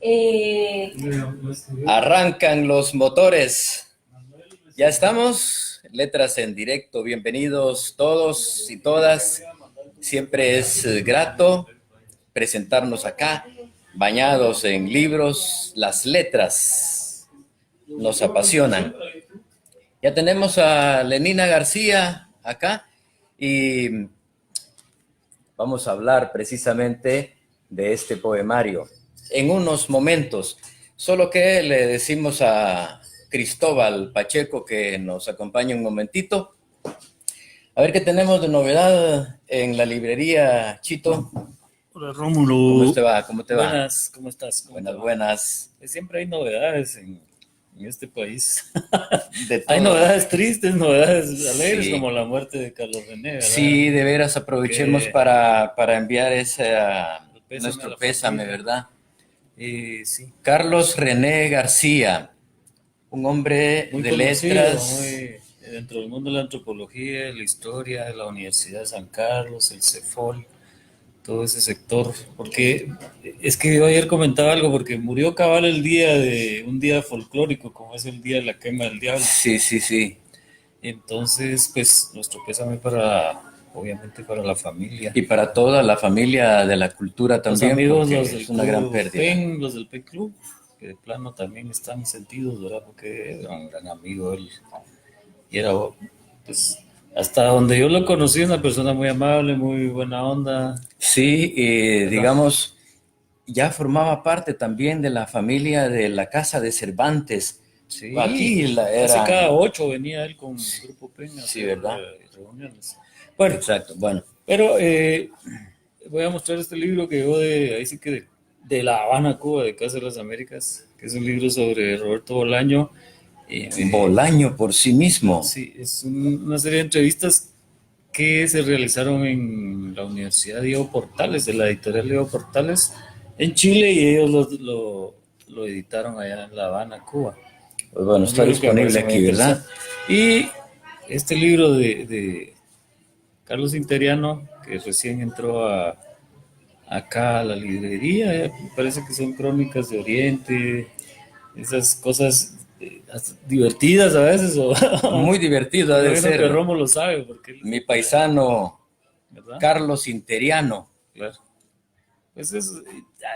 Eh, Arrancan los motores. Ya estamos. Letras en directo. Bienvenidos todos y todas. Siempre es grato presentarnos acá, bañados en libros. Las letras nos apasionan. Ya tenemos a Lenina García acá y vamos a hablar precisamente de este poemario en unos momentos. Solo que le decimos a Cristóbal Pacheco que nos acompañe un momentito. A ver qué tenemos de novedad en la librería, Chito. Hola Rómulo. ¿Cómo te va? ¿Cómo te va? Buenas, ¿cómo estás? ¿Cómo Buenas, te va? buenas. Siempre hay novedades en este país. De todo. Hay novedades tristes, novedades alegres, Sí. como la muerte de Carlos René, ¿verdad? Sí, de veras aprovechemos Que- para enviar ese, Pésame a nuestro la pésame, familia. ¿verdad? Sí, Carlos René García, un hombre muy de conocido, letras. muy dentro del mundo de la antropología, la historia, de la Universidad de San Carlos, el CEFOL, todo ese sector. Porque es que yo ayer comentaba algo, porque murió cabal el día de un día folclórico, como es el día de la quema del diablo. Sí, sí, sí. Entonces, pues nuestro pésame para, obviamente, para la familia. Y para toda la familia de la cultura Los también, amigos, porque los del es una gran club pérdida. PEN, los del PEN Club, que de plano también están sentidos, ¿verdad? Porque era un gran amigo él. Y era, pues, hasta donde yo lo conocí, una persona muy amable, muy buena onda. Sí, ¿Verdad? digamos, ya formaba parte también de la familia de la Casa de Cervantes. Sí, Aquí casi era. cada 8 venía él con Grupo PEN a Sí, hacer ¿verdad? reuniones. Bueno, Exacto, bueno. pero voy a mostrar este libro que yo ahí sí que de La Habana, Cuba, de Casa de las Américas, que es un libro sobre Roberto Bolaño. Bolaño por sí mismo. Sí, es una serie de entrevistas que se realizaron en la Universidad Diego Portales, de la editorial Diego Portales, en Chile, y ellos lo editaron allá en La Habana, Cuba. Pues bueno, Un está libro que me disponible parece muy aquí, ¿verdad? interesante. Y este libro de Carlos Interiano, que recién entró acá a la librería, me parece que son crónicas de Oriente, esas cosas divertidas a veces, o Muy divertido ha me de imagino que ser. Romo lo sabe, porque él, Mi paisano ¿verdad? Carlos Interiano. Claro. Pues es,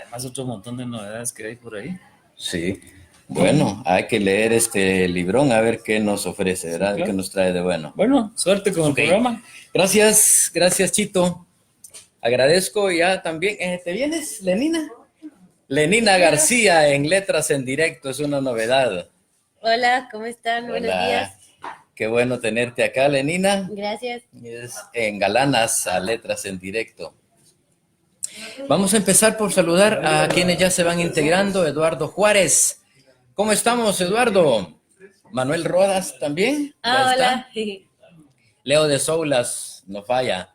además otro montón de novedades que hay por ahí. Sí. Bueno, hay que leer este librón a ver qué nos ofrece, ¿verdad? Sí, claro. ¿Qué nos trae de bueno? Bueno, suerte con Ok. el programa. Gracias, gracias Chito. Agradezco ya también. ¿Te vienes, Lenina? Lenina García en Letras en Directo, es una novedad. Hola, ¿cómo están? Buenos días. Hola, qué bueno tenerte acá, Lenina. Gracias. Es en Galanas a Letras en Directo. Vamos a empezar por saludar a quienes ya se van integrando. Eduardo Juárez. ¿Cómo estamos, Eduardo? Manuel Rodas también. Ya Hola. está. Leo de Soulas, no falla.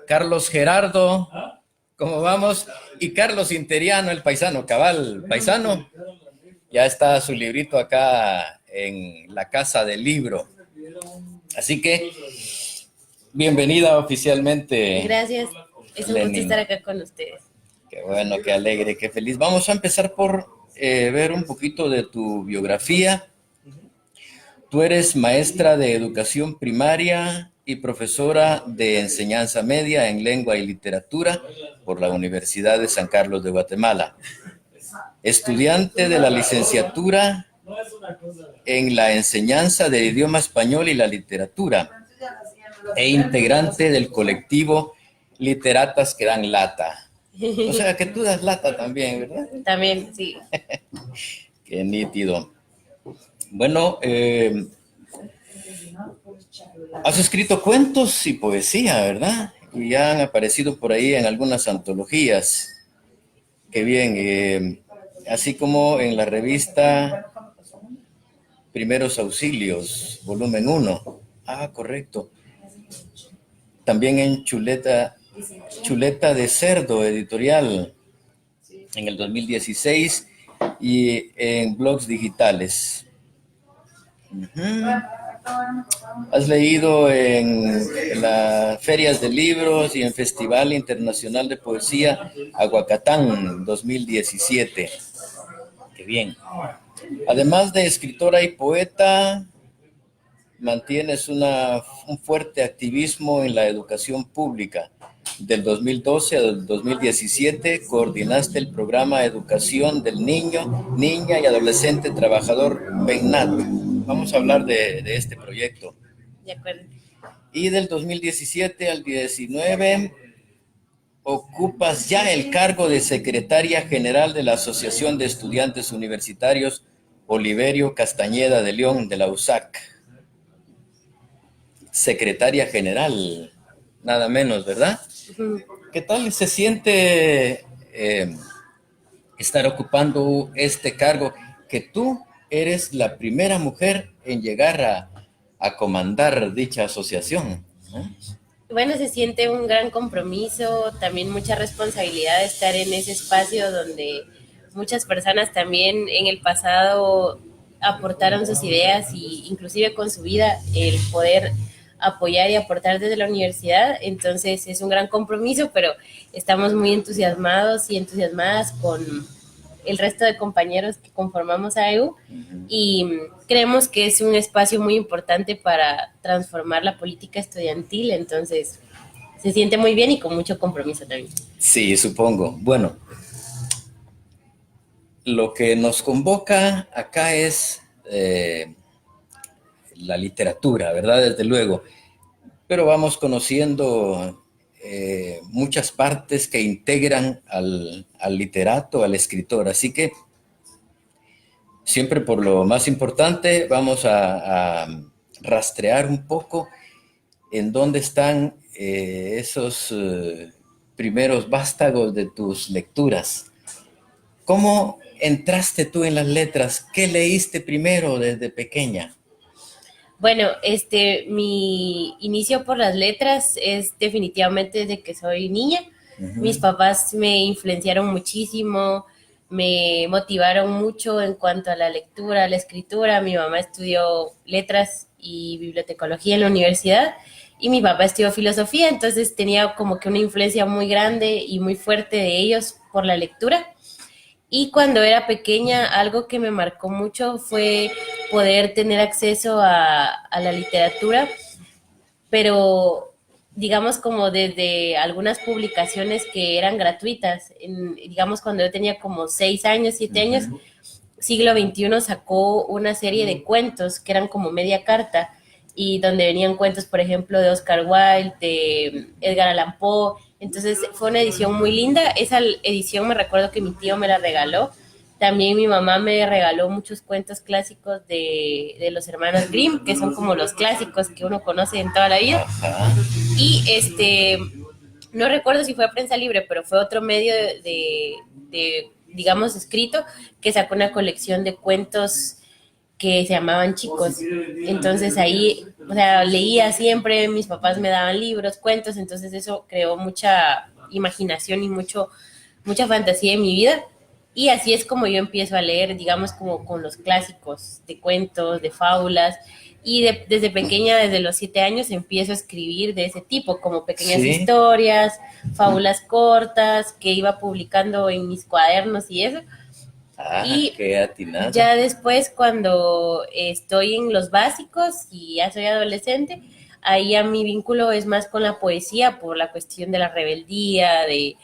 Carlos Gerardo, ¿cómo vamos? Y Carlos Interiano, el paisano, cabal, paisano. Ya está su librito acá en la casa del libro. Así que, bienvenida oficialmente. Gracias. Es un gusto estar acá con ustedes. Qué bueno, qué alegre, qué feliz. Vamos a empezar por ver un poquito de tu biografía. Tú eres maestra de educación primaria y profesora de enseñanza media en lengua y literatura por la Universidad de San Carlos de Guatemala. Estudiante de la licenciatura en la enseñanza del idioma español y la literatura e integrante del colectivo Literatas que dan lata. O sea que tú das lata también, ¿verdad? También, sí. Qué nítido. Bueno, has escrito cuentos y poesía, ¿verdad? Y ya han aparecido por ahí en algunas antologías. Qué bien. Así como en la revista Primeros Auxilios, volumen 1. Ah, correcto. También en Chuleta de Cerdo, editorial, en el 2016, y en blogs digitales. Has leído en las ferias de libros y en Festival Internacional de Poesía Aguacatán 2017. Qué bien. Además de escritora y poeta, mantienes un fuerte activismo en la educación pública. Del 2012 al 2017 coordinaste el programa Educación del Niño, Niña y Adolescente Trabajador PENNAT. Vamos a hablar de este proyecto. De acuerdo. Y del 2017 al 19 ocupas ya el cargo de secretaria general de la Asociación de Estudiantes Universitarios Oliverio Castañeda de León de la USAC. Secretaria general, nada menos, ¿verdad? Ujú. ¿Qué tal se siente estar ocupando este cargo? Que tú eres la primera mujer en llegar a comandar dicha asociación, ¿no? Bueno, se siente un gran compromiso, también mucha responsabilidad de estar en ese espacio donde muchas personas también en el pasado aportaron sus ideas y inclusive con su vida el poder apoyar y aportar desde la universidad. Entonces es un gran compromiso, pero estamos muy entusiasmados y entusiasmadas con el resto de compañeros que conformamos a EU y creemos que es un espacio muy importante para transformar la política estudiantil, entonces se siente muy bien y con mucho compromiso también. Sí, supongo. Bueno, lo que nos convoca acá es la literatura, ¿verdad? Desde luego. Pero vamos conociendo muchas partes que integran al literato, al escritor. Así que siempre por lo más importante vamos a rastrear un poco en dónde están esos primeros vástagos de tus lecturas. ¿Cómo entraste tú en las letras? ¿Qué leíste primero desde pequeña? Bueno, mi inicio por las letras es definitivamente desde que soy niña. Mis papás me influenciaron muchísimo, me motivaron mucho en cuanto a la lectura, a la escritura. Mi mamá estudió letras y bibliotecología en la universidad y mi papá estudió filosofía, entonces tenía como que una influencia muy grande y muy fuerte de ellos por la lectura. Y cuando era pequeña, algo que me marcó mucho fue poder tener acceso a la literatura, pero digamos como desde algunas publicaciones que eran gratuitas. Digamos cuando yo tenía como 6 años, 7 años, Siglo XXI sacó una serie de cuentos que eran como media carta y donde venían cuentos, por ejemplo, de Oscar Wilde, de Edgar Allan Poe. Entonces fue una edición muy linda. Esa edición me recuerdo que mi tío me la regaló. También mi mamá me regaló muchos cuentos clásicos de los hermanos Grimm, que son como los clásicos que uno conoce en toda la vida. Ajá. Y no recuerdo si fue a Prensa Libre, pero fue otro medio digamos, escrito, que sacó una colección de cuentos que se llamaban Chicos. Entonces ahí, o sea, leía siempre, mis papás me daban libros, cuentos, entonces eso creó mucha imaginación y mucha fantasía en mi vida. Y así es como yo empiezo a leer, digamos, como con los clásicos de cuentos, de fábulas. Y desde pequeña, desde los 7 años, empiezo a escribir de ese tipo, como pequeñas Sí. historias, fábulas cortas, que iba publicando en mis cuadernos y eso. Ah, Y qué atinado. ya después, cuando estoy en los básicos y ya soy adolescente, ahí ya mi vínculo es más con la poesía por la cuestión de la rebeldía, de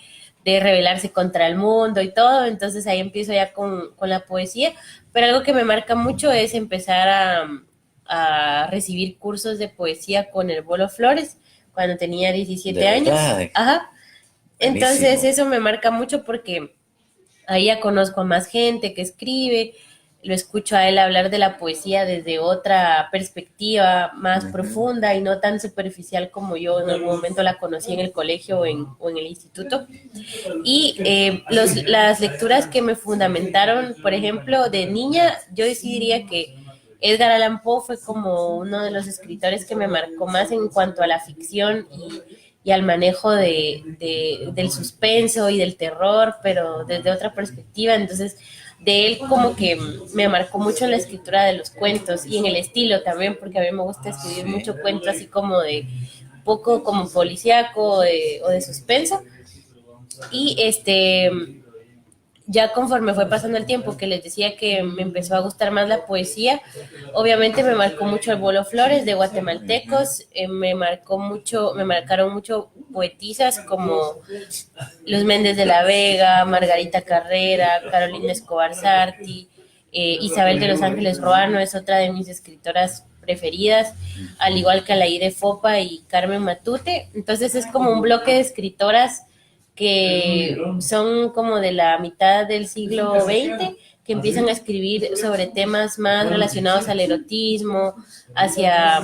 rebelarse contra el mundo y todo. Entonces ahí empiezo ya con la poesía. Pero algo que me marca mucho es empezar a recibir cursos de poesía con el Bolo Flores cuando tenía 17 ¿De años. verdad? Ajá. Buenísimo. Entonces eso me marca mucho porque ahí ya conozco a más gente que escribe, lo escucho a él hablar de la poesía desde otra perspectiva más profunda y no tan superficial como yo en algún momento la conocí en el colegio o en el instituto. Y las lecturas que me fundamentaron, por ejemplo, de niña, yo sí diría que Edgar Allan Poe fue como uno de los escritores que me marcó más en cuanto a la ficción y al manejo del suspenso y del terror, pero desde otra perspectiva. Entonces, de él como que me marcó mucho la escritura de los cuentos y en el estilo también, porque a mí me gusta escribir mucho cuento así como de poco como policíaco o de suspenso. Y ya conforme fue pasando el tiempo, que les decía que me empezó a gustar más la poesía, obviamente me marcó mucho el Bolo Flores de Guatemaltecos, me marcaron mucho poetisas como Luz Méndez de la Vega, Margarita Carrera, Carolina Escobar Sarti, Isabel de los Ángeles Roano es otra de mis escritoras preferidas, al igual que Alaide Fopa y Carmen Matute. Entonces es como un bloque de escritoras que son como de la mitad del siglo XX, que empiezan a escribir sobre temas más relacionados al erotismo, hacia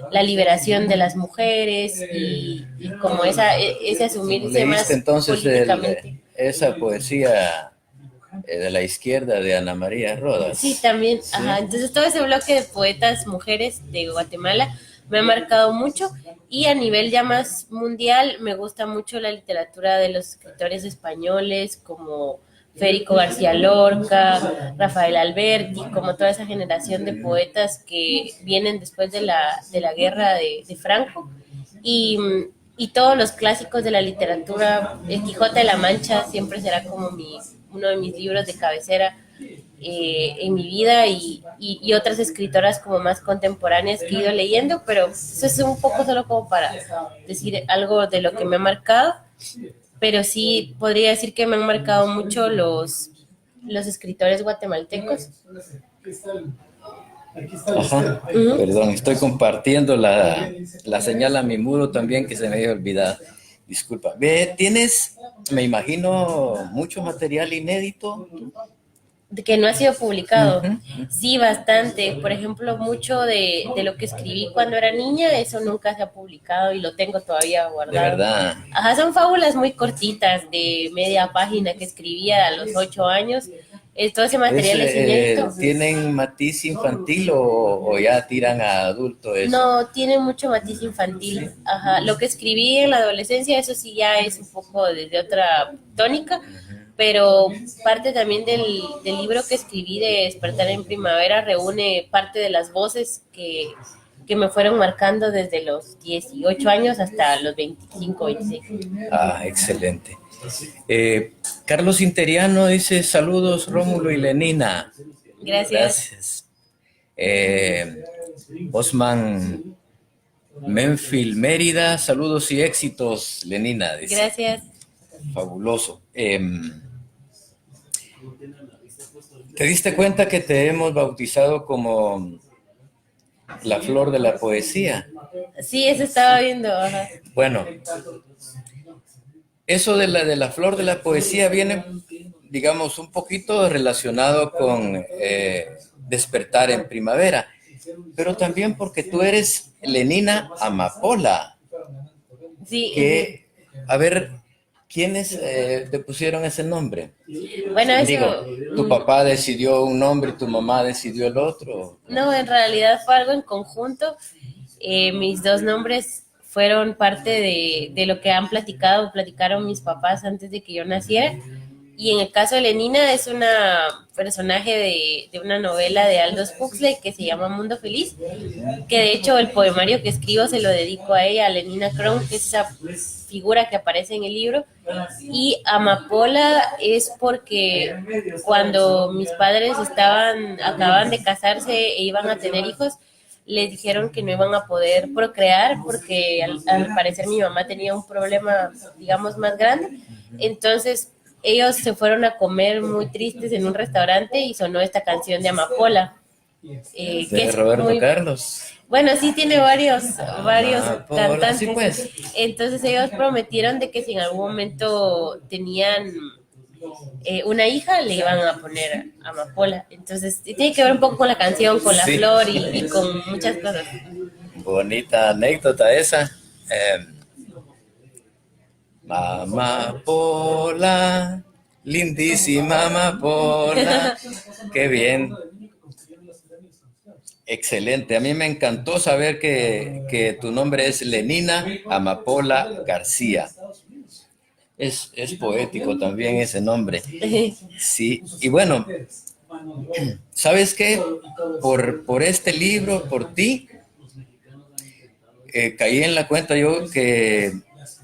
la liberación de las mujeres y como ese asumirse más entonces políticamente. esa poesía de la izquierda de Ana María Rodas. Sí, también, ¿sí? Ajá. Entonces todo ese bloque de poetas mujeres de Guatemala me ha marcado mucho y a nivel ya más mundial me gusta mucho la literatura de los escritores españoles como Federico García Lorca, Rafael Alberti, como toda esa generación de poetas que vienen después de la guerra de Franco y todos los clásicos de la literatura. El Quijote de la Mancha siempre será como uno de mis libros de cabecera en mi vida y otras escritoras como más contemporáneas que he ido leyendo, pero eso es un poco solo como para decir algo de lo que me ha marcado, pero sí podría decir que me han marcado mucho los escritores guatemaltecos. Ajá. Perdón, estoy compartiendo la señal a mi muro también que se me había olvidado. Disculpa. ¿Tienes, me imagino, mucho material inédito? Que no ha sido publicado. Sí, bastante. Por ejemplo, mucho de lo que escribí cuando era niña, eso nunca se ha publicado y lo tengo todavía guardado. De verdad. Ajá, son fábulas muy cortitas de media página que escribía a los 8 años. Todo ese material es inédito. ¿Tienen matiz infantil o ya tiran a adulto eso? No, tiene mucho matiz infantil. Ajá, lo que escribí en la adolescencia, eso sí ya es un poco de otra tónica, pero parte también del libro que escribí de Despertar en Primavera reúne parte de las voces que me fueron marcando desde los 18 años hasta los 25, 26. Ah, excelente. Carlos Interiano dice, saludos Rómulo y Lenina. Gracias. Osman Menfield Mérida, saludos y éxitos, Lenina. Dice. Gracias. Fabuloso. ¿Te diste cuenta que te hemos bautizado como la flor de la poesía? Sí, eso estaba viendo. Ajá. Bueno, eso de la flor de la poesía viene, digamos, un poquito relacionado con Despertar en Primavera, pero también porque tú eres Lenina Amapola. Sí. Que, a ver, ¿quiénes te pusieron ese nombre? Bueno, eso... Digo, ¿tu papá decidió un nombre y tu mamá decidió el otro? No, en realidad fue algo en conjunto. Mis dos nombres fueron parte de lo que platicaron mis papás antes de que yo naciera. Y en el caso de Lenina es una personaje de una novela de Aldous Huxley que se llama Mundo Feliz, que de hecho el poemario que escribo se lo dedico a ella, a Lenina Kron, que es esa figura que aparece en el libro. Y Amapola es porque cuando mis padres acababan de casarse e iban a tener hijos, les dijeron que no iban a poder procrear porque al parecer mi mamá tenía un problema, digamos, más grande. Entonces ellos se fueron a comer muy tristes en un restaurante y sonó esta canción de Amapola. Que es Roberto Carlos. Bueno, sí tiene varios cantantes. Sí, pues. Entonces ellos prometieron de que si en algún momento tenían una hija, le iban a poner Amapola. Entonces tiene que ver un poco con la canción, con la flor y con muchas cosas. Bonita anécdota esa. Amapola, lindísima amapola. Qué bien. excelente. A mí me encantó saber que tu nombre es Lenina Amapola García. Es poético también ese nombre. Sí, y bueno, ¿sabes qué? Por este libro, por ti, caí en la cuenta yo que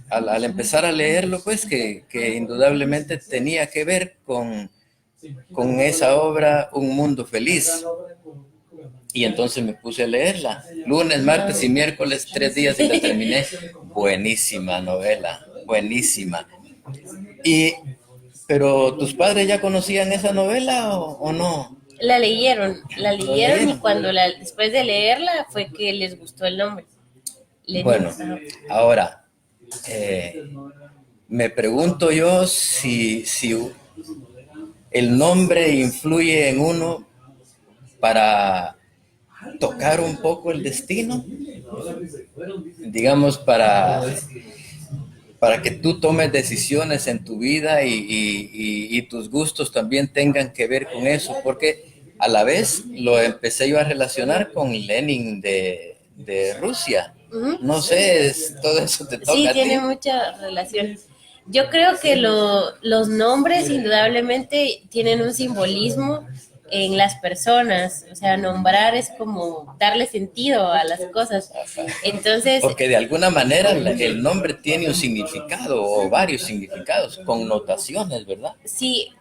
al empezar a leerlo, pues que indudablemente tenía que ver con esa obra Un Mundo Feliz. Y entonces me puse a leerla. Lunes, martes y miércoles, 3 días y la terminé. Buenísima novela, buenísima. Pero ¿tus padres ya conocían esa novela o no? La leyeron y cuando después de leerla fue que les gustó el nombre. Bueno, ahora, me pregunto yo si el nombre influye en uno para tocar un poco el destino, digamos, para que tú tomes decisiones en tu vida y tus gustos también tengan que ver con eso, porque a la vez lo empecé yo a relacionar con Lenin de Rusia. No sé, todo eso te toca sí, a ti. tiene mucha relación. Yo creo que los nombres indudablemente tienen un simbolismo en las personas, o sea, nombrar es como darle sentido a las cosas. Entonces, porque de alguna manera el nombre tiene un significado o varios significados, connotaciones, ¿verdad? Sí,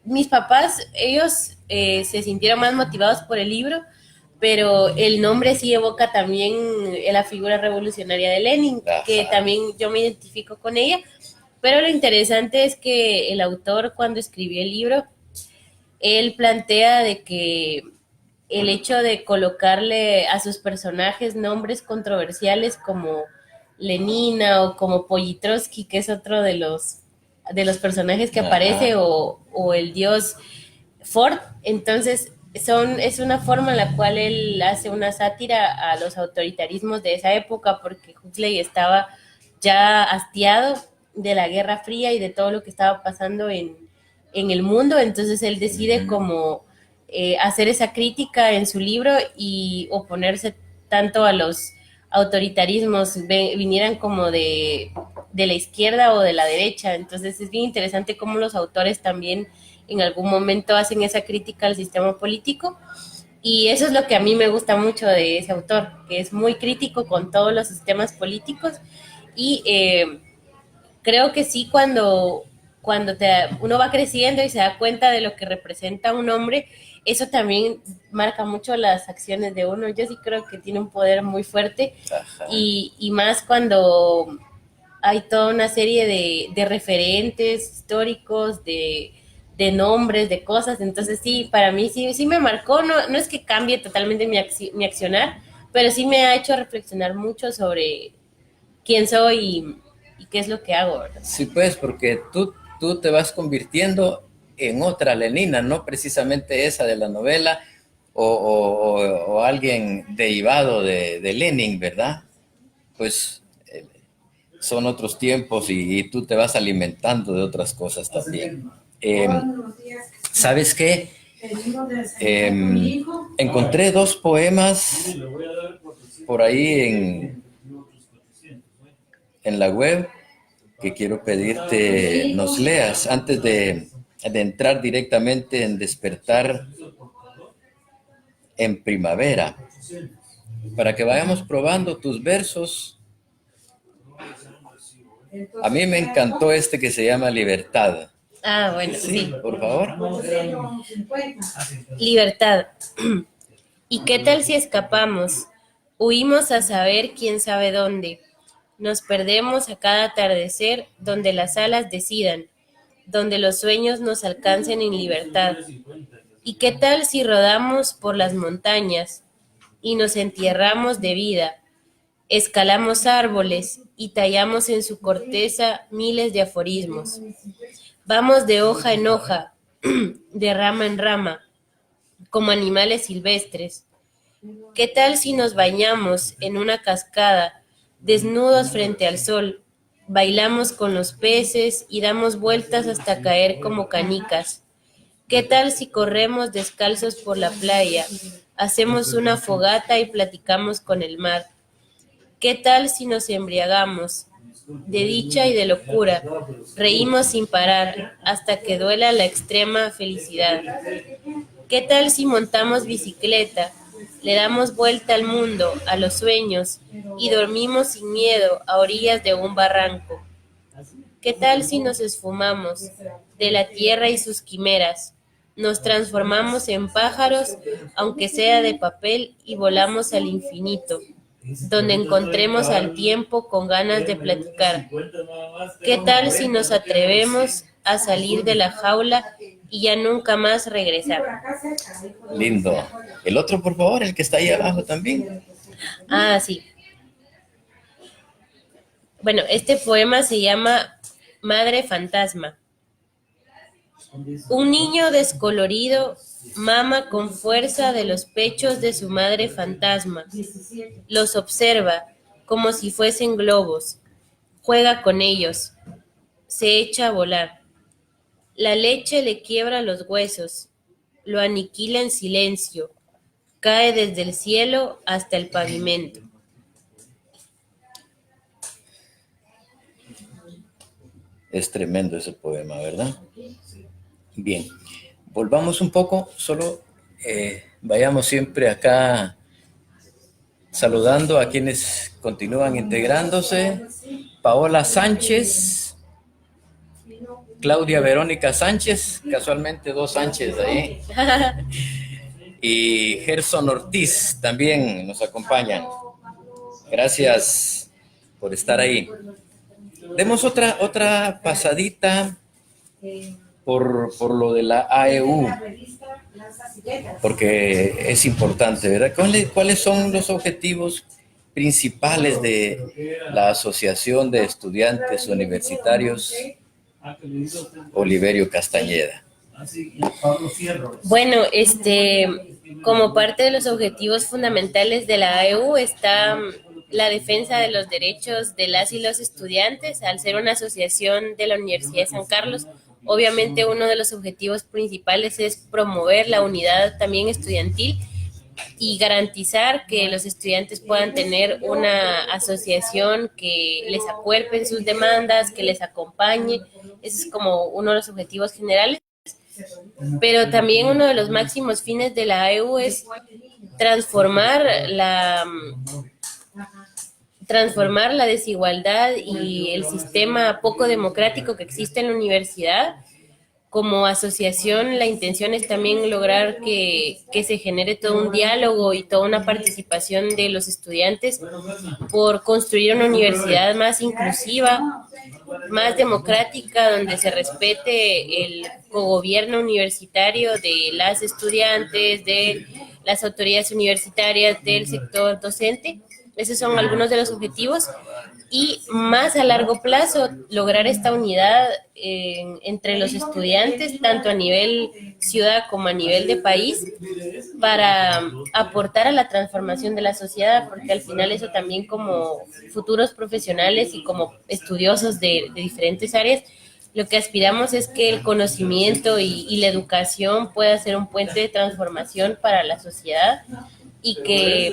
mis papás, ellos se sintieron más motivados por el libro, pero el nombre sí evoca también la figura revolucionaria de Lenin, que también yo me identifico con ella. Pero lo interesante es que el autor, cuando escribió el libro, él plantea de que el hecho de colocarle a sus personajes nombres controversiales como Lenina o como Politrovsky, que es otro de los personajes que aparece, o el dios Ford, entonces es una forma en la cual él hace una sátira a los autoritarismos de esa época, porque Huxley estaba ya hastiado de la Guerra Fría y de todo lo que estaba pasando en el mundo, entonces él decide como hacer esa crítica en su libro y oponerse tanto a los autoritarismos, vinieran como de la izquierda o de la derecha. Entonces es bien interesante cómo los autores también en algún momento hacen esa crítica al sistema político, y eso es lo que a mí me gusta mucho de ese autor, que es muy crítico con todos los sistemas políticos. Y creo que sí, cuando uno va creciendo y se da cuenta de lo que representa un hombre, eso también marca mucho las acciones de uno. Yo sí creo que tiene un poder muy fuerte, y más cuando hay toda una serie de referentes históricos, de nombres, de cosas. Entonces sí, para mí sí me marcó. No es que cambie totalmente mi accionar, pero sí me ha hecho reflexionar mucho sobre quién soy y qué es lo que hago, ¿verdad? Sí, pues, porque tú te vas convirtiendo en otra Lenina, no precisamente esa de la novela o alguien derivado de Lenin, ¿verdad? Pues son otros tiempos y tú te vas alimentando de otras cosas también. ¿Sabes qué? Encontré 2 poemas por ahí en la web que quiero pedirte nos leas antes de entrar directamente en Despertar en Primavera, para que vayamos probando tus versos. A mí me encantó este que se llama Libertad. Ah, bueno, sí. Por favor. Libertad. ¿Y qué tal si escapamos? Huimos a saber quién sabe dónde. Nos perdemos a cada atardecer donde las alas decidan, donde los sueños nos alcancen en libertad. ¿Y qué tal si rodamos por las montañas y nos entierramos de vida? Escalamos árboles y tallamos en su corteza miles de aforismos. Vamos de hoja en hoja, de rama en rama, como animales silvestres. ¿Qué tal si nos bañamos en una cascada, desnudos frente al sol, bailamos con los peces y damos vueltas hasta caer como canicas? ¿Qué tal si corremos descalzos por la playa, hacemos una fogata y platicamos con el mar. ¿Qué tal si nos embriagamos de dicha y de locura? Reímos sin parar hasta que duela la extrema felicidad. ¿Qué tal si montamos bicicleta, le damos vuelta al mundo, a los sueños, y dormimos sin miedo a orillas de un barranco? ¿Qué tal si nos esfumamos de la tierra y sus quimeras? Nos transformamos en pájaros, aunque sea de papel, y volamos al infinito, donde encontremos al tiempo con ganas de platicar. ¿Qué tal si nos atrevemos a salir de la jaula y ya nunca más regresar? Lindo. El otro, por favor, el que está ahí abajo también. Ah, sí. Bueno, este poema se llama Madre Fantasma. Un niño descolorido mama con fuerza de los pechos de su madre fantasma. Los observa como si fuesen globos. Juega con ellos. Se echa a volar. La leche le quiebra los huesos. Lo aniquila en silencio. Cae desde el cielo hasta el pavimento. Es tremendo ese poema, ¿verdad? Bien, volvamos un poco, solo vayamos siempre acá saludando a quienes continúan integrándose. Paola Sánchez, Claudia Verónica Sánchez, casualmente 2 Sánchez ahí, y Gerson Ortiz también nos acompañan. Gracias por estar ahí. Demos otra pasadita por lo de la AEU, porque es importante, ¿verdad? ¿Cuáles son los objetivos principales de la Asociación de Estudiantes Universitarios Oliverio Castañeda? Bueno, como parte de los objetivos fundamentales de la AEU está la defensa de los derechos de las y los estudiantes. Al ser una asociación de la Universidad de San Carlos, obviamente uno de los objetivos principales es promover la unidad también estudiantil y garantizar que los estudiantes puedan tener una asociación que les acuerpe en sus demandas, que les acompañe. Ese es como uno de los objetivos generales. Pero también uno de los máximos fines de la AEU es transformar la desigualdad y el sistema poco democrático que existe en la universidad. Como asociación, la intención es también lograr que se genere todo un diálogo y toda una participación de los estudiantes por construir una universidad más inclusiva, más democrática, donde se respete el cogobierno universitario de las estudiantes, de las autoridades universitarias, del sector docente. Esos son algunos de los objetivos. Y más a largo plazo, lograr esta unidad entre los estudiantes, tanto a nivel ciudad como a nivel de país, para aportar a la transformación de la sociedad, porque al final eso también como futuros profesionales y como estudiosos de diferentes áreas, lo que aspiramos es que el conocimiento y la educación pueda ser un puente de transformación para la sociedad y que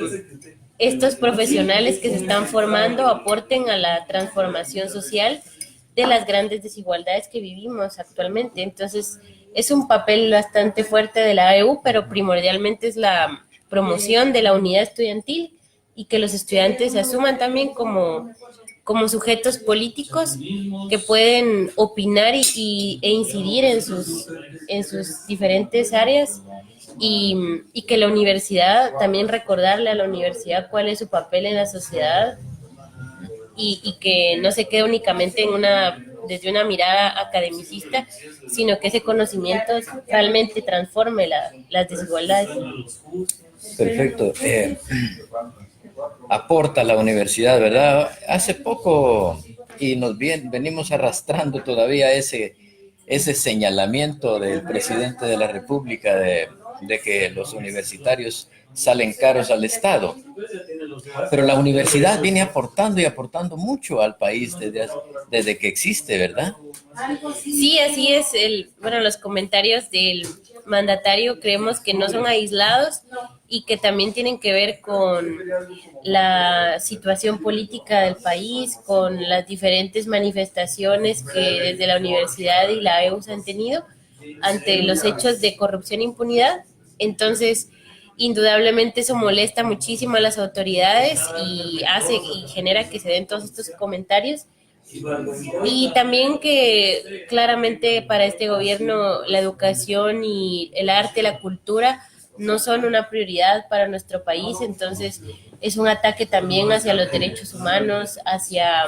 estos profesionales que se están formando aporten a la transformación social de las grandes desigualdades que vivimos actualmente. Entonces, es un papel bastante fuerte de la AEU, pero primordialmente es la promoción de la unidad estudiantil y que los estudiantes se asuman también como sujetos políticos que pueden opinar e incidir en sus diferentes áreas. Y que la universidad, también recordarle a la universidad cuál es su papel en la sociedad y que no se quede únicamente desde una mirada academicista, sino que ese conocimiento realmente transforme las desigualdades. Perfecto. Aporta la universidad, ¿verdad? Hace poco, y venimos arrastrando todavía ese señalamiento del presidente de la República de que los universitarios salen caros al Estado. Pero la universidad viene aportando y aportando mucho al país desde que existe, ¿verdad? Sí, así es. Los comentarios del mandatario creemos que no son aislados y que también tienen que ver con la situación política del país, con las diferentes manifestaciones que desde la universidad y la EUS han tenido ante los hechos de corrupción e impunidad. Entonces, indudablemente eso molesta muchísimo a las autoridades y hace y genera que se den todos estos comentarios. Y también que claramente para este gobierno la educación y el arte, la cultura no son una prioridad para nuestro país, entonces es un ataque también hacia los derechos humanos, hacia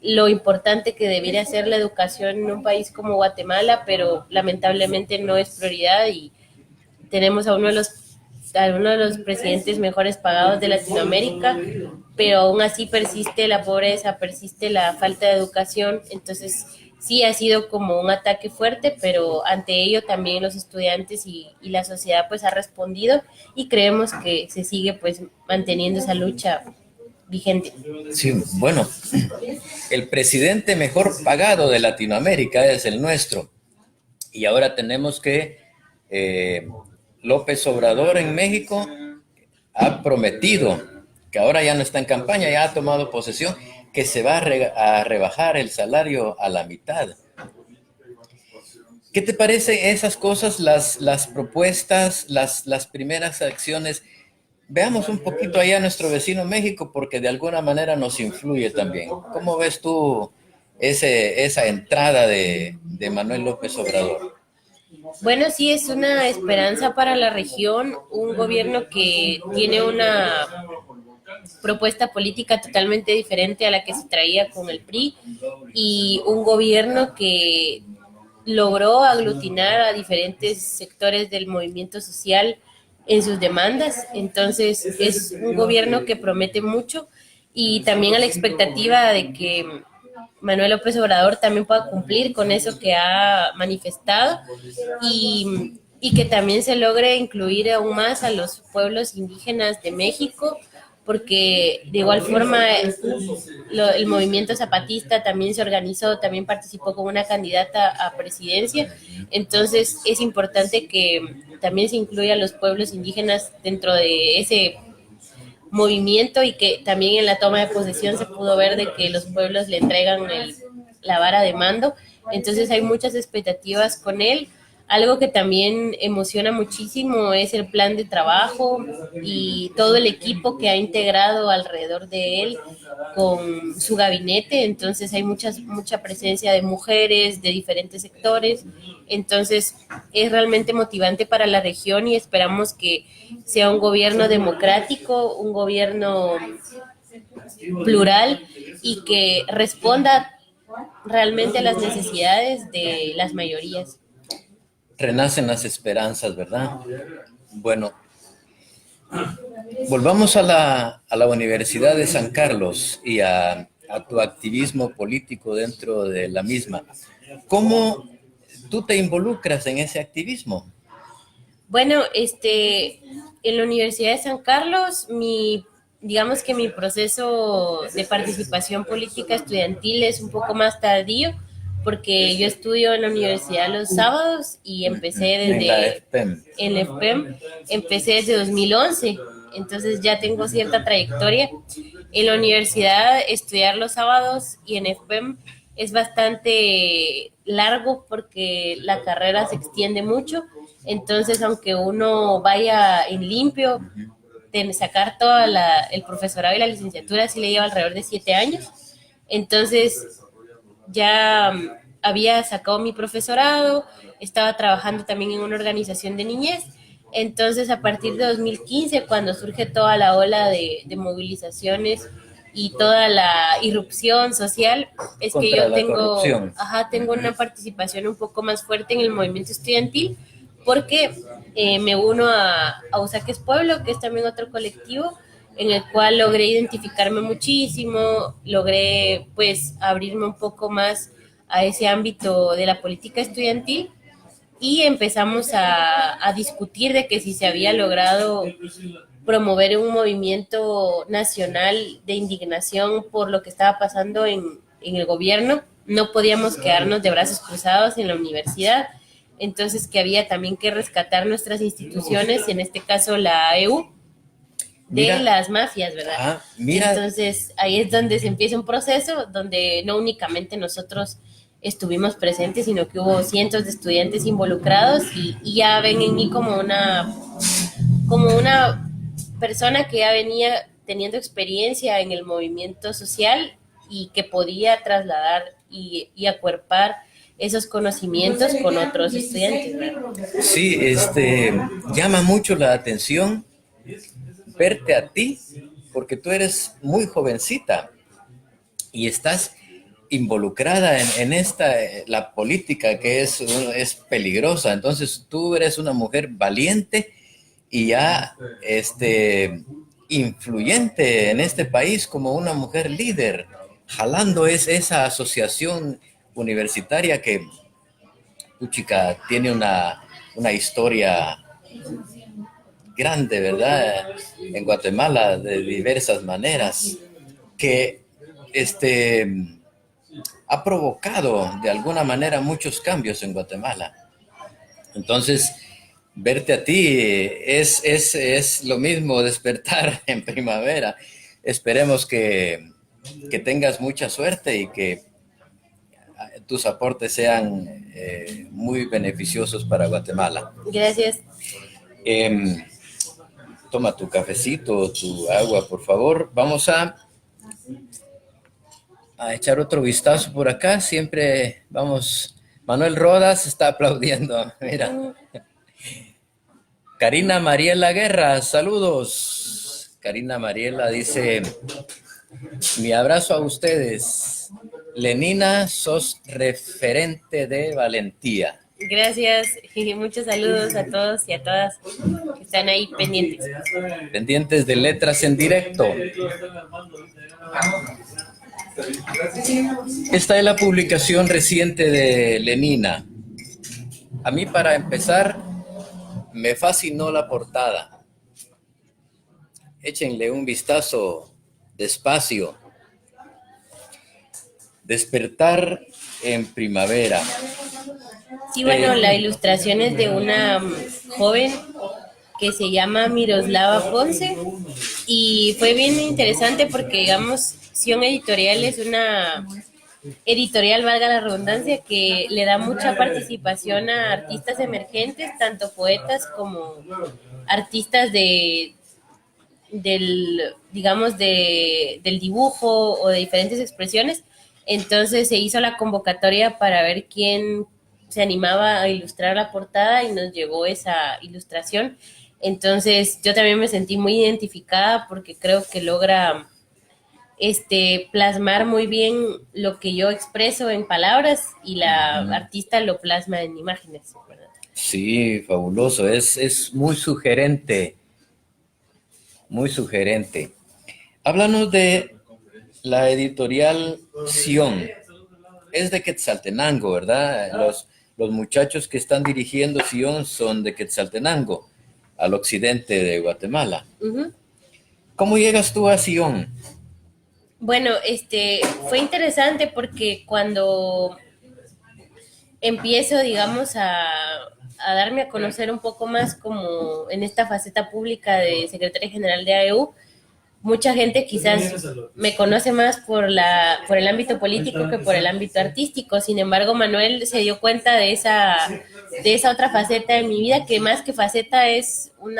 lo importante que debería ser la educación en un país como Guatemala, pero lamentablemente no es prioridad y tenemos a uno de los presidentes mejores pagados de Latinoamérica, pero aún así persiste la pobreza, persiste la falta de educación, entonces sí ha sido como un ataque fuerte, pero ante ello también los estudiantes y la sociedad pues ha respondido y creemos que se sigue pues manteniendo esa lucha vigente. Sí, bueno, el presidente mejor pagado de Latinoamérica es el nuestro. Y ahora tenemos que López Obrador en México ha prometido, que ahora ya no está en campaña, ya ha tomado posesión, que se va a rebajar el salario a la mitad. ¿Qué te parece esas cosas, las propuestas, las primeras acciones? Veamos un poquito allá a nuestro vecino México, porque de alguna manera nos influye también. ¿Cómo ves tú esa entrada de Manuel López Obrador? Bueno, sí, es una esperanza para la región, un gobierno que tiene una propuesta política totalmente diferente a la que se traía con el PRI y un gobierno que logró aglutinar a diferentes sectores del movimiento social en sus demandas. Entonces es un gobierno que promete mucho y también a la expectativa de que Manuel López Obrador también pueda cumplir con eso que ha manifestado y que también se logre incluir aún más a los pueblos indígenas de México, porque de igual forma el movimiento zapatista también se organizó, también participó como una candidata a presidencia, entonces es importante que también se incluya a los pueblos indígenas dentro de ese movimiento y que también en la toma de posesión se pudo ver de que los pueblos le entregan la vara de mando, entonces hay muchas expectativas con él. Algo que también emociona muchísimo es el plan de trabajo y todo el equipo que ha integrado alrededor de él con su gabinete. Entonces hay mucha presencia de mujeres de diferentes sectores. Entonces es realmente motivante para la región y esperamos que sea un gobierno democrático, un gobierno plural y que responda realmente a las necesidades de las mayorías. Renacen las esperanzas, ¿verdad? Bueno, volvamos a la Universidad de San Carlos y a tu activismo político dentro de la misma. ¿Cómo tú te involucras en ese activismo? Bueno, en la Universidad de San Carlos, digamos que mi proceso de participación política estudiantil es un poco más tardío, porque yo estudio en la universidad los sábados y empecé En la FPEM. en la FPEM, empecé desde 2011, entonces ya tengo cierta trayectoria. En la universidad estudiar los sábados y en FPEM es bastante largo porque la carrera se extiende mucho, entonces aunque uno vaya en limpio, de sacar todo el profesorado y la licenciatura sí le lleva alrededor de 7 años, entonces ya había sacado mi profesorado, estaba trabajando también en una organización de niñez, entonces a partir de 2015, cuando surge toda la ola de movilizaciones y toda la irrupción social, es que Contra yo la corrupción. tengo una participación un poco más fuerte en el movimiento estudiantil, porque me uno a Usaques Pueblo, que es también otro colectivo, en el cual logré identificarme muchísimo, logré pues abrirme un poco más a ese ámbito de la política estudiantil y empezamos a discutir de que si se había logrado promover un movimiento nacional de indignación por lo que estaba pasando en el gobierno, no podíamos quedarnos de brazos cruzados en la universidad. entonces que había también que rescatar nuestras instituciones, en este caso la AEU, de Mira. las mafias, ¿verdad? Mira. Entonces ahí es donde se empieza un proceso donde no únicamente nosotros estuvimos presentes, sino que hubo cientos de estudiantes involucrados y ya ven en mí como una persona que ya venía teniendo experiencia en el movimiento social y que podía trasladar y acuerpar esos conocimientos con otros estudiantes, ¿verdad? Sí, llama mucho la atención verte a ti, porque tú eres muy jovencita y estás involucrada en esta, la política que es peligrosa. Entonces tú eres una mujer valiente y ya influyente en este país como una mujer líder, jalando esa asociación universitaria que, chica, tiene una historia grande, ¿verdad? En Guatemala, de diversas maneras, que ha provocado de alguna manera muchos cambios en Guatemala. Entonces, verte a ti es lo mismo despertar en primavera. Esperemos que tengas mucha suerte y que tus aportes sean muy beneficiosos para Guatemala. Gracias. Toma tu cafecito, tu agua, por favor. Vamos a echar otro vistazo por acá. Siempre vamos. Manuel Rodas está aplaudiendo. Mira. Karina Mariela Guerra, saludos. Karina Mariela dice: mi abrazo a ustedes. Lenina, sos referente de valentía. Gracias y muchos saludos a todos y a todas que están ahí pendientes. Pendientes de Letras en Directo. Esta es la publicación reciente de Lenina. A mí, para empezar, me fascinó la portada. Échenle un vistazo despacio. Despertar en primavera. Sí, bueno, la ilustración es de una joven que se llama Miroslava Ponce y fue bien interesante porque, digamos, Sion Editorial es una editorial, valga la redundancia, que le da mucha participación a artistas emergentes, tanto poetas como artistas del dibujo o de diferentes expresiones. Entonces se hizo la convocatoria para ver quién se animaba a ilustrar la portada y nos llegó esa ilustración. Entonces yo también me sentí muy identificada porque creo que logra plasmar muy bien lo que yo expreso en palabras y la artista lo plasma en imágenes, ¿verdad? Sí, fabuloso, es muy sugerente, muy sugerente. Háblanos de la editorial Sion. Es de Quetzaltenango, ¿verdad? Los muchachos que están dirigiendo Sion son de Quetzaltenango, al occidente de Guatemala. Uh-huh. ¿Cómo llegas tú a Sion? Bueno, fue interesante porque cuando empiezo, digamos, a darme a conocer un poco más como en esta faceta pública de secretaria general de AEU, mucha gente quizás me conoce más por el ámbito político que por el ámbito artístico. Sin embargo, Manuel se dio cuenta de esa otra faceta de mi vida, que más que faceta es un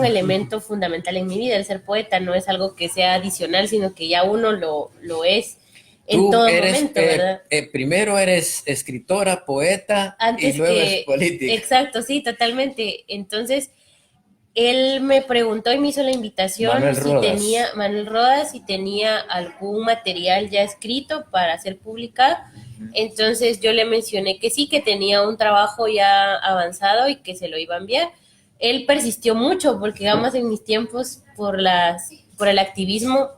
elemento fundamental en mi vida. El ser poeta no es algo que sea adicional, sino que ya uno lo es en todo momento, ¿verdad? Primero eres escritora, poeta, antes y luego es política. Exacto, sí, totalmente. Entonces, él me preguntó y me hizo la invitación Manuel Rodas, si tenía algún material ya escrito para ser publicado. Entonces yo le mencioné que sí, que tenía un trabajo ya avanzado y que se lo iba a enviar. Él persistió mucho porque, digamos, en mis tiempos por el activismo,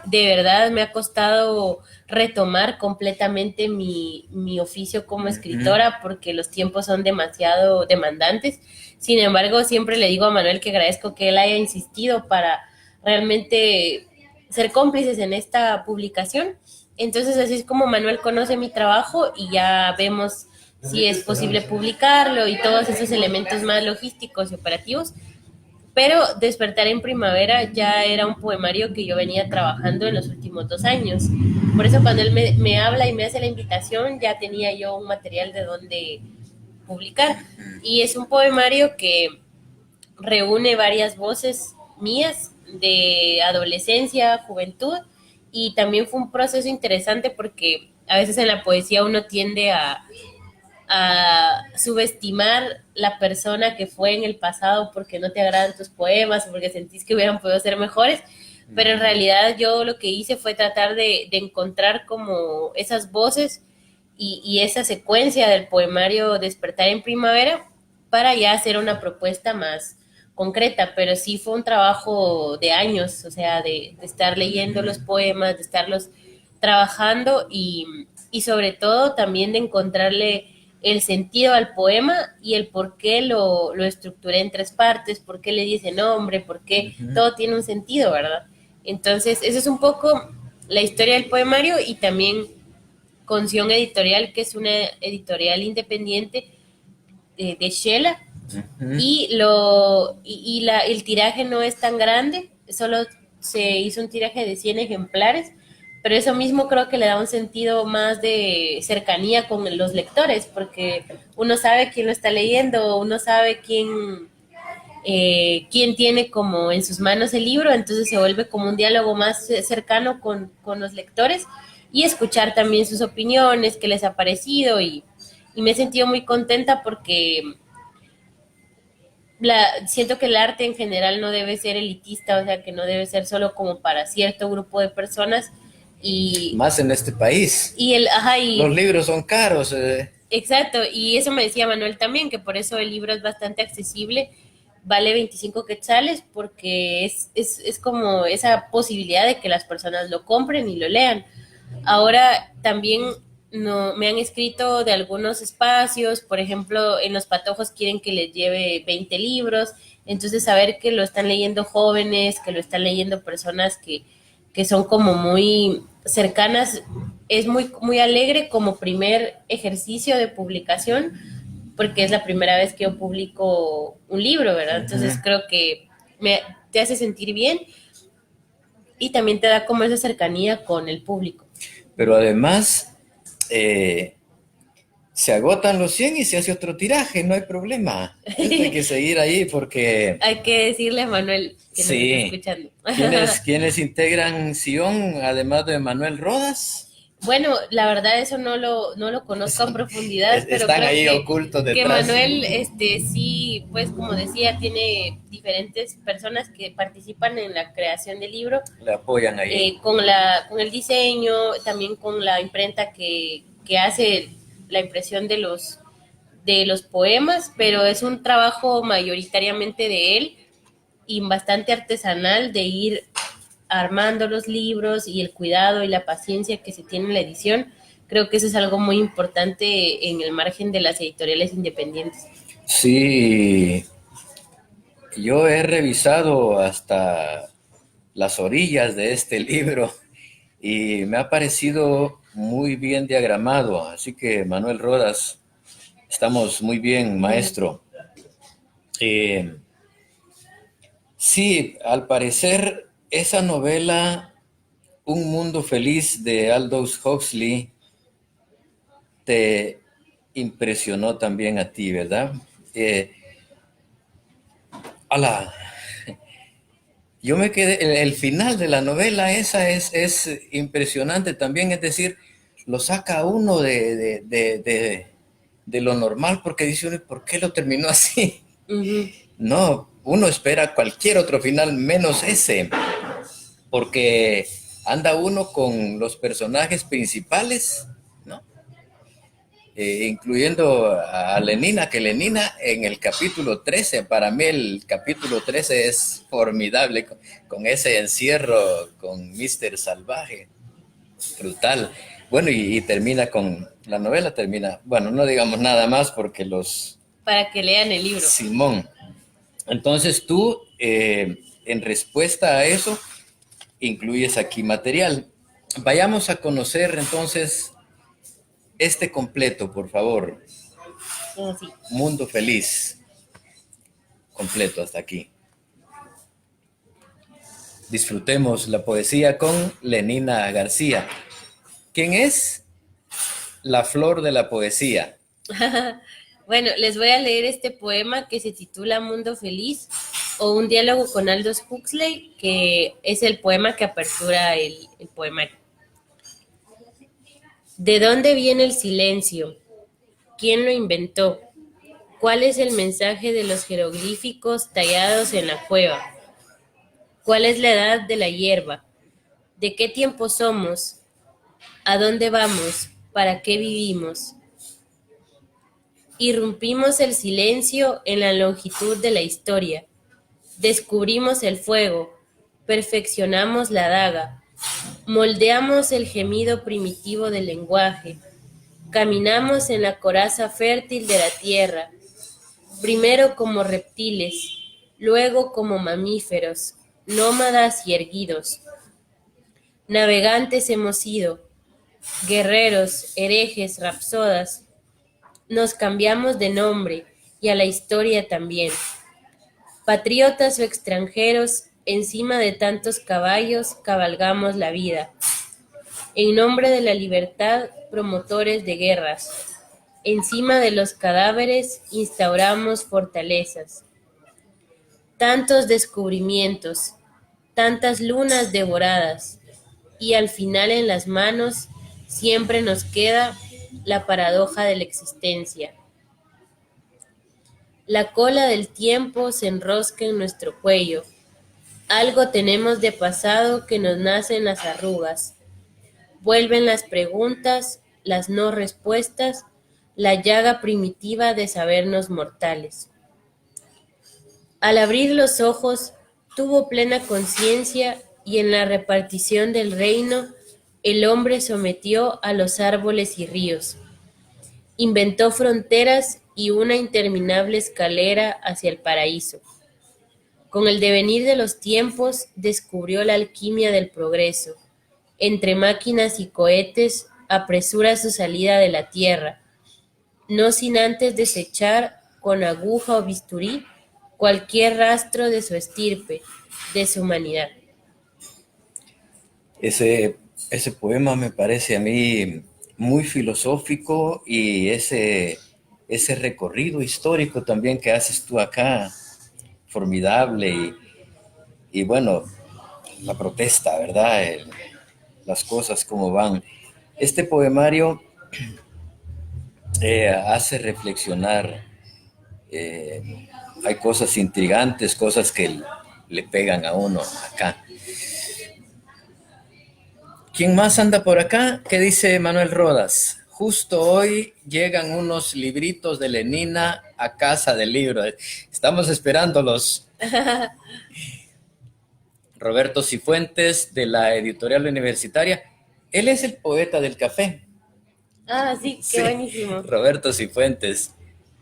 de verdad me ha costado retomar completamente mi oficio como escritora porque los tiempos son demasiado demandantes. Sin embargo, siempre le digo a Manuel que agradezco que él haya insistido para realmente ser cómplices en esta publicación. Entonces así es como Manuel conoce mi trabajo y ya vemos si es posible publicarlo y todos esos elementos más logísticos y operativos. Pero Despertar en Primavera ya era un poemario que yo venía trabajando en los últimos 2 años. Por eso cuando él me habla y me hace la invitación, ya tenía yo un material de donde publicar. Y es un poemario que reúne varias voces mías de adolescencia, juventud, y también fue un proceso interesante porque a veces en la poesía uno tiende a subestimar la persona que fue en el pasado porque no te agradan tus poemas o porque sentís que hubieran podido ser mejores, pero en realidad yo lo que hice fue tratar de encontrar como esas voces y esa secuencia del poemario Despertar en Primavera para ya hacer una propuesta más concreta, pero sí fue un trabajo de años, o sea, de estar leyendo los poemas, de estarlos trabajando y sobre todo también de encontrarle el sentido al poema y el por qué lo estructuré en 3 partes, por qué le di ese nombre, por qué todo tiene un sentido, ¿verdad? Entonces, eso es un poco la historia del poemario y también con Sion Editorial, que es una editorial independiente de Shela, el tiraje no es tan grande, solo se hizo un tiraje de 100 ejemplares, pero eso mismo creo que le da un sentido más de cercanía con los lectores, porque uno sabe quién lo está leyendo, uno sabe quién tiene como en sus manos el libro, entonces se vuelve como un diálogo más cercano con los lectores y escuchar también sus opiniones, qué les ha parecido y me he sentido muy contenta porque siento que el arte en general no debe ser elitista, o sea, que no debe ser solo como para cierto grupo de personas y más en este país. Los libros son caros. Exacto, y eso me decía Manuel también, que por eso el libro es bastante accesible, vale 25 quetzales porque es como esa posibilidad de que las personas lo compren y lo lean. Ahora también no, me han escrito de algunos espacios, por ejemplo, en Los Patojos quieren que les lleve 20 libros, entonces saber que lo están leyendo jóvenes, que lo están leyendo personas que son como muy cercanas, es muy, muy alegre como primer ejercicio de publicación, porque es la primera vez que yo publico un libro, ¿verdad? Entonces creo que te hace sentir bien y también te da como esa cercanía con el público. Pero además, se agotan los 100 y se hace otro tiraje, no hay problema. Hay que seguir ahí porque... Hay que decirle a Manuel que nos está escuchando. ¿Quiénes integran Sion, además de Manuel Rodas? Bueno, la verdad eso no lo conozco en profundidad, pero están creo ahí ocultos detrás. Que Manuel, sí, pues como decía, tiene diferentes personas que participan en la creación del libro. Le apoyan ahí. Con el diseño, también con la imprenta que hace la impresión de los poemas, pero es un trabajo mayoritariamente de él y bastante artesanal de ir armando los libros y el cuidado y la paciencia que se tiene en la edición. Creo que eso es algo muy importante en el margen de las editoriales independientes. Sí, yo he revisado hasta las orillas de este libro y me ha parecido muy bien diagramado, así que Manuel Rodas, estamos muy bien, maestro. Sí, al parecer esa novela, Un Mundo Feliz de Aldous Huxley, te impresionó también a ti, ¿verdad? Yo me quedé, el final de la novela esa es impresionante también, es decir, lo saca uno de lo normal porque dice uno, ¿por qué lo terminó así? No, uno espera cualquier otro final menos ese, porque anda uno con los personajes principales, ¿no? Incluyendo a Lenina, que Lenina en el capítulo 13, para mí el capítulo 13 es formidable, con ese encierro con Mr. Salvaje, brutal. Bueno, y termina con, la novela termina, bueno, no digamos nada más porque para que lean el libro. Simón. Entonces tú, en respuesta a eso, incluyes aquí material. Vayamos a conocer entonces este completo, por favor. Sí. Mundo Feliz. Completo hasta aquí. Disfrutemos la poesía con Lenina García. ¿Quién es la flor de la poesía? Bueno, les voy a leer este poema que se titula Mundo Feliz o un diálogo con Aldous Huxley, que es el poema que apertura el poemario. ¿De dónde viene el silencio? ¿Quién lo inventó? ¿Cuál es el mensaje de los jeroglíficos tallados en la cueva? ¿Cuál es la edad de la hierba? ¿De qué tiempo somos? ¿A dónde vamos? ¿Para qué vivimos? Irrumpimos el silencio en la longitud de la historia. Descubrimos el fuego, perfeccionamos la daga, moldeamos el gemido primitivo del lenguaje, caminamos en la coraza fértil de la tierra, primero como reptiles, luego como mamíferos, nómadas y erguidos. Navegantes hemos sido, guerreros, herejes, rapsodas. Nos cambiamos de nombre y a la historia también. Patriotas o extranjeros, encima de tantos caballos cabalgamos la vida. En nombre de la libertad, promotores de guerras. Encima de los cadáveres instauramos fortalezas. Tantos descubrimientos, tantas lunas devoradas, y al final en las manos siempre nos queda la paradoja de la existencia. La cola del tiempo se enrosca en nuestro cuello. Algo tenemos de pasado que nos nacen las arrugas. Vuelven las preguntas, las no respuestas, la llaga primitiva de sabernos mortales. Al abrir los ojos, tuvo plena conciencia y en la repartición del reino, el hombre sometió a los árboles y ríos. Inventó fronteras y una interminable escalera hacia el paraíso. Con el devenir de los tiempos, descubrió la alquimia del progreso. Entre máquinas y cohetes, apresura su salida de la tierra, no sin antes desechar con aguja o bisturí cualquier rastro de su estirpe, de su humanidad. Ese poema me parece a mí muy filosófico y ese recorrido histórico también que haces tú acá, formidable y bueno, la protesta, ¿verdad? Las cosas como van. Este poemario hace reflexionar, hay cosas intrigantes, cosas que le pegan a uno acá. ¿Quién más anda por acá? ¿Qué dice Manuel Rodas? Justo hoy llegan unos libritos de Lenina a Casa del Libro. Estamos esperándolos. Roberto Cifuentes, de la Editorial Universitaria. Él es el poeta del café. Ah, sí, qué buenísimo. Roberto Cifuentes.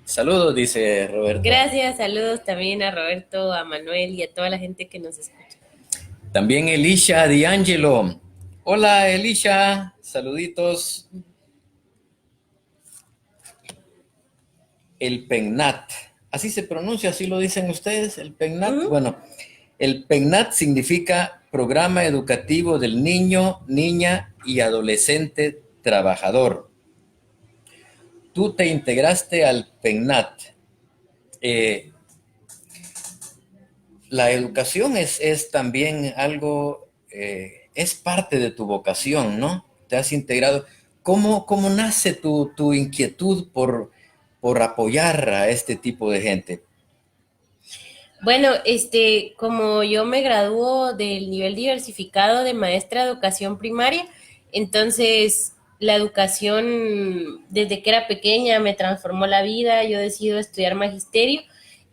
Saludos, dice Roberto. Gracias, saludos también a Roberto, a Manuel y a toda la gente que nos escucha. También Elisha D'Angelo. Hola, Elisha. Saluditos. El PENAT. Así se pronuncia, así lo dicen ustedes, el PENAT. Bueno, el PENAT significa Programa Educativo del Niño, Niña y Adolescente Trabajador. Tú te integraste al PENAT. La educación es también algo, es parte de tu vocación, ¿no? Te has integrado. ¿Cómo nace tu inquietud por apoyar a este tipo de gente? Bueno, como yo me graduó del nivel diversificado de maestra de educación primaria, entonces la educación desde que era pequeña me transformó la vida. Yo decido estudiar magisterio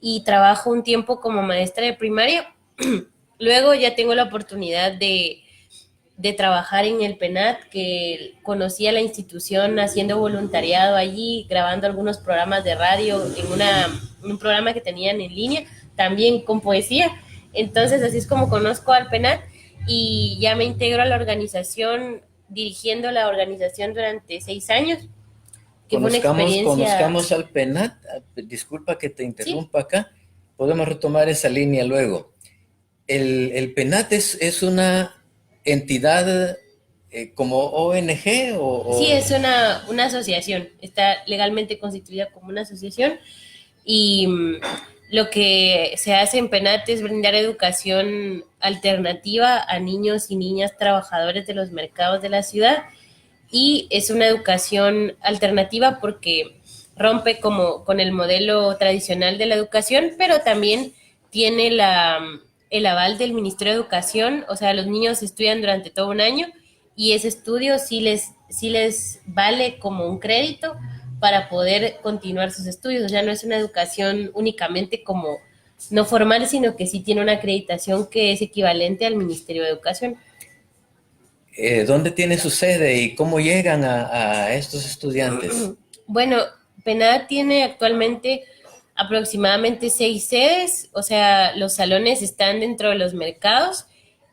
y trabajo un tiempo como maestra de primaria. Luego ya tengo la oportunidad de trabajar en el PENAT, que conocí a la institución haciendo voluntariado allí, grabando algunos programas de radio en un programa que tenían en línea, también con poesía. Entonces así es como conozco al PENAT y ya me integro a la organización, dirigiendo la organización durante 6 años, que fue una experiencia... Conozcamos al PENAT. Disculpa que te interrumpa acá. Podemos retomar esa línea luego. ¿El PENAT es una entidad como ONG o...? Sí, es una asociación. Está legalmente constituida como una asociación y lo que se hace en PENAT es brindar educación alternativa a niños y niñas trabajadores de los mercados de la ciudad, y es una educación alternativa porque rompe como con el modelo tradicional de la educación, pero también tiene el aval del Ministerio de Educación. O sea, los niños estudian durante todo un año y ese estudio sí les vale como un crédito para poder continuar sus estudios. O sea, no es una educación únicamente como no formal, sino que sí tiene una acreditación que es equivalente al Ministerio de Educación. ¿Dónde tiene su sede y cómo llegan a estos estudiantes? Bueno, PENAD tiene actualmente aproximadamente 6 sedes. O sea, los salones están dentro de los mercados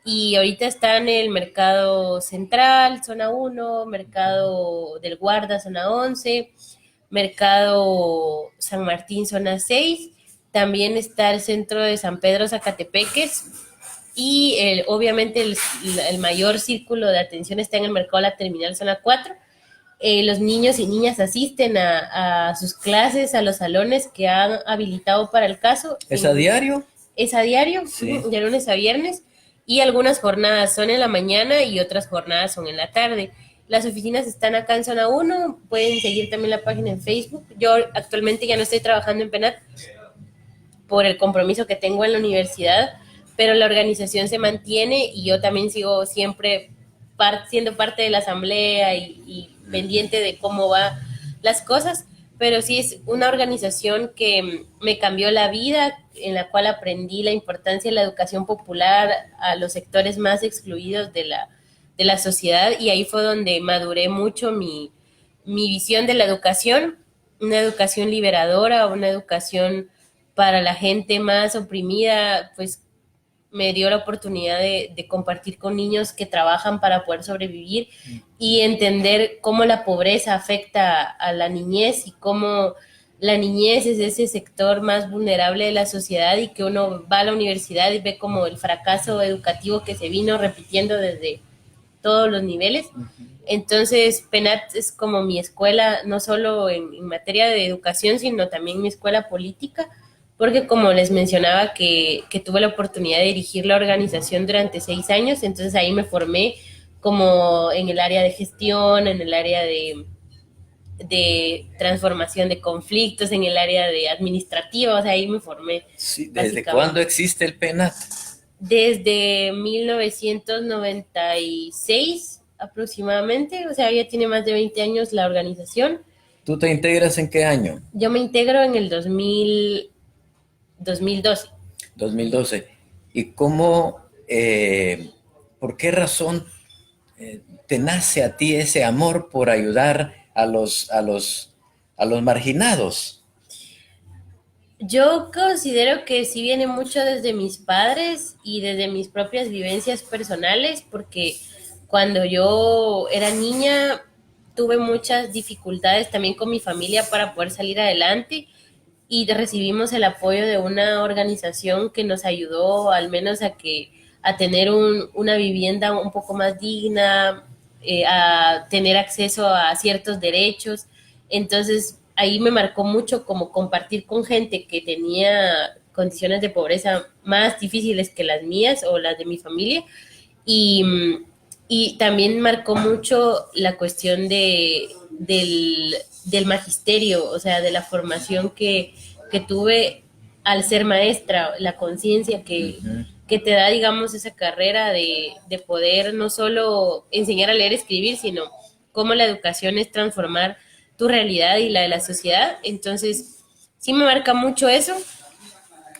y ahorita están en el Mercado Central, zona 1, Mercado del Guarda, zona 11, Mercado San Martín, zona 6. También está el centro de San Pedro Zacatepeques y obviamente el mayor círculo de atención está en el Mercado de la Terminal, zona 4. Los niños y niñas asisten a sus clases, a los salones que han habilitado para el caso. ¿Es a diario? Es a diario, Sí. De lunes a viernes, y algunas jornadas son en la mañana y otras jornadas son en la tarde. Las oficinas están acá en zona 1, pueden seguir también la página en Facebook. Yo actualmente ya no estoy trabajando en PENAT por el compromiso que tengo en la universidad, pero la organización se mantiene y yo también sigo siempre siendo parte de la asamblea y pendiente de cómo van las cosas, pero sí es una organización que me cambió la vida, en la cual aprendí la importancia de la educación popular a los sectores más excluidos de la sociedad, y ahí fue donde maduré mucho mi visión de la educación, una educación liberadora, una educación para la gente más oprimida. Pues me dio la oportunidad de compartir con niños que trabajan para poder sobrevivir y entender cómo la pobreza afecta a la niñez y cómo la niñez es ese sector más vulnerable de la sociedad, y que uno va a la universidad y ve como el fracaso educativo que se vino repitiendo desde todos los niveles. Entonces, PENAT es como mi escuela, no solo en materia de educación, sino también mi escuela política, porque como les mencionaba que tuve la oportunidad de dirigir la organización durante 6 años, entonces ahí me formé como en el área de gestión, en el área de transformación de conflictos, en el área de administrativa. O sea, ahí me formé. Sí, ¿desde cuándo existe el PENAT? Desde 1996 aproximadamente, o sea, ya tiene más de 20 años la organización. ¿Tú te integras en qué año? Yo me integro en el 2012. 2012. ¿Y cómo, por qué razón te nace a ti ese amor por ayudar a los marginados? Yo considero que sí viene mucho desde mis padres y desde mis propias vivencias personales, porque cuando yo era niña tuve muchas dificultades también con mi familia para poder salir adelante, y recibimos el apoyo de una organización que nos ayudó al menos a tener una vivienda un poco más digna, a tener acceso a ciertos derechos. Entonces ahí me marcó mucho como compartir con gente que tenía condiciones de pobreza más difíciles que las mías o las de mi familia, y, y también marcó mucho la cuestión del magisterio, o sea, de la formación que tuve al ser maestra, la conciencia que te da, digamos, esa carrera de poder no solo enseñar a leer y escribir, sino cómo la educación es transformar tu realidad y la de la sociedad. Entonces, sí me marca mucho eso,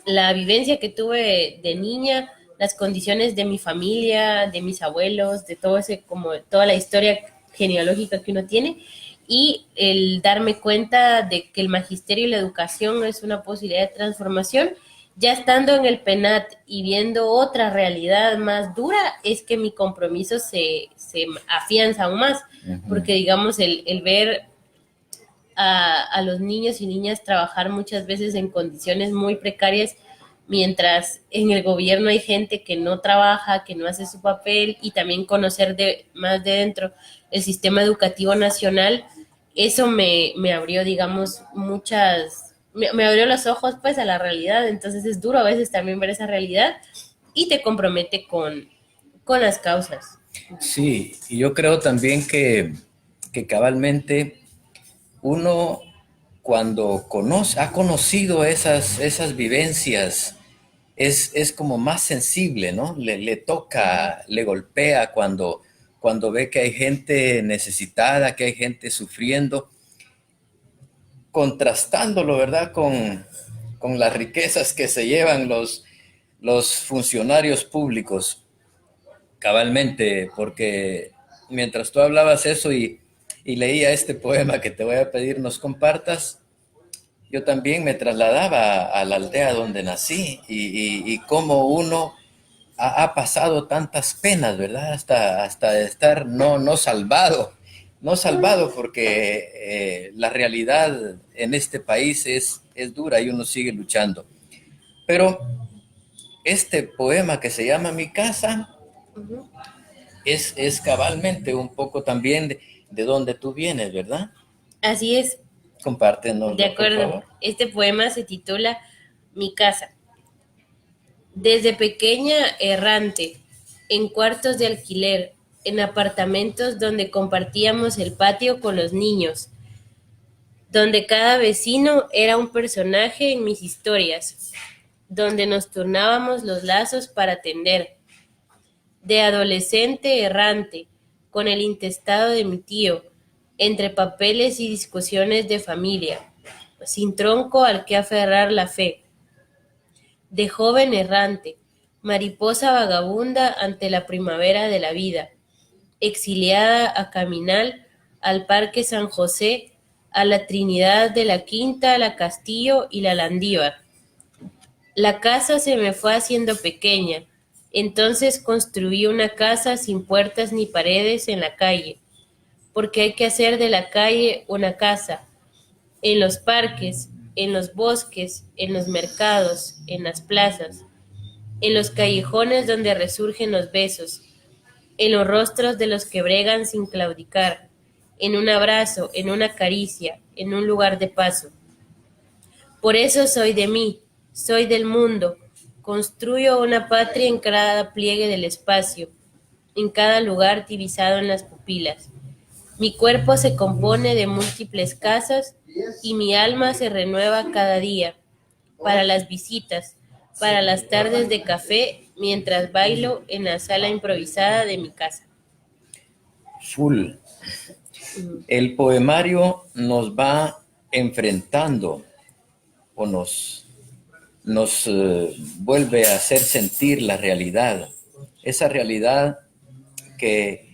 la vivencia que tuve de niña, las condiciones de mi familia, de mis abuelos, de todo ese, como toda la historia genealógica que uno tiene, y el darme cuenta de que el magisterio y la educación es una posibilidad de transformación. Ya estando en el PENAT y viendo otra realidad más dura, es que mi compromiso se afianza aún más, porque digamos el ver a los niños y niñas trabajar muchas veces en condiciones muy precarias, mientras en el gobierno hay gente que no trabaja, que no hace su papel, y también conocer más de dentro el sistema educativo nacional. Eso me abrió, digamos, me abrió los ojos pues a la realidad. Entonces es duro a veces también ver esa realidad y te compromete con las causas. Sí, y yo creo también que cabalmente uno cuando ha conocido esas vivencias, es como más sensible, ¿no? Le toca, le golpea cuando ve que hay gente necesitada, que hay gente sufriendo, contrastándolo, ¿verdad? Con las riquezas que se llevan los funcionarios públicos, cabalmente, porque mientras tú hablabas eso y leía este poema que te voy a pedir nos compartas, yo también me trasladaba a la aldea donde nací y cómo uno ha pasado tantas penas, ¿verdad? Hasta estar no salvado, no salvado porque la realidad en este país es dura y uno sigue luchando. Pero este poema que se llama Mi casa Ujú. es cabalmente un poco también de donde tú vienes, ¿verdad? Así es, de Compártenoslo, por acuerdo. favor. Este poema se titula Mi casa. Desde pequeña errante, en cuartos de alquiler, en apartamentos donde compartíamos el patio con los niños, donde cada vecino era un personaje en mis historias, donde nos turnábamos los lazos para tender. De adolescente errante, con el intestado de mi tío, entre papeles y discusiones de familia, sin tronco al que aferrar la fe. De joven errante, mariposa vagabunda ante la primavera de la vida, exiliada a Caminal, al Parque San José, a la Trinidad de la Quinta, a la Castillo y la Landívar. La casa se me fue haciendo pequeña, entonces construí una casa sin puertas ni paredes en la calle, porque hay que hacer de la calle una casa, en los parques, en los bosques, en los mercados, en las plazas, en los callejones donde resurgen los besos, en los rostros de los que bregan sin claudicar, en un abrazo, en una caricia, en un lugar de paso. Por eso soy de mí, soy del mundo, construyo una patria en cada pliegue del espacio, en cada lugar divisado en las pupilas. Mi cuerpo se compone de múltiples casas y mi alma se renueva cada día, para las visitas, para las tardes de café, mientras bailo en la sala improvisada de mi casa. Full. Ujú. El poemario nos va enfrentando o nos vuelve a hacer sentir la realidad. Esa realidad que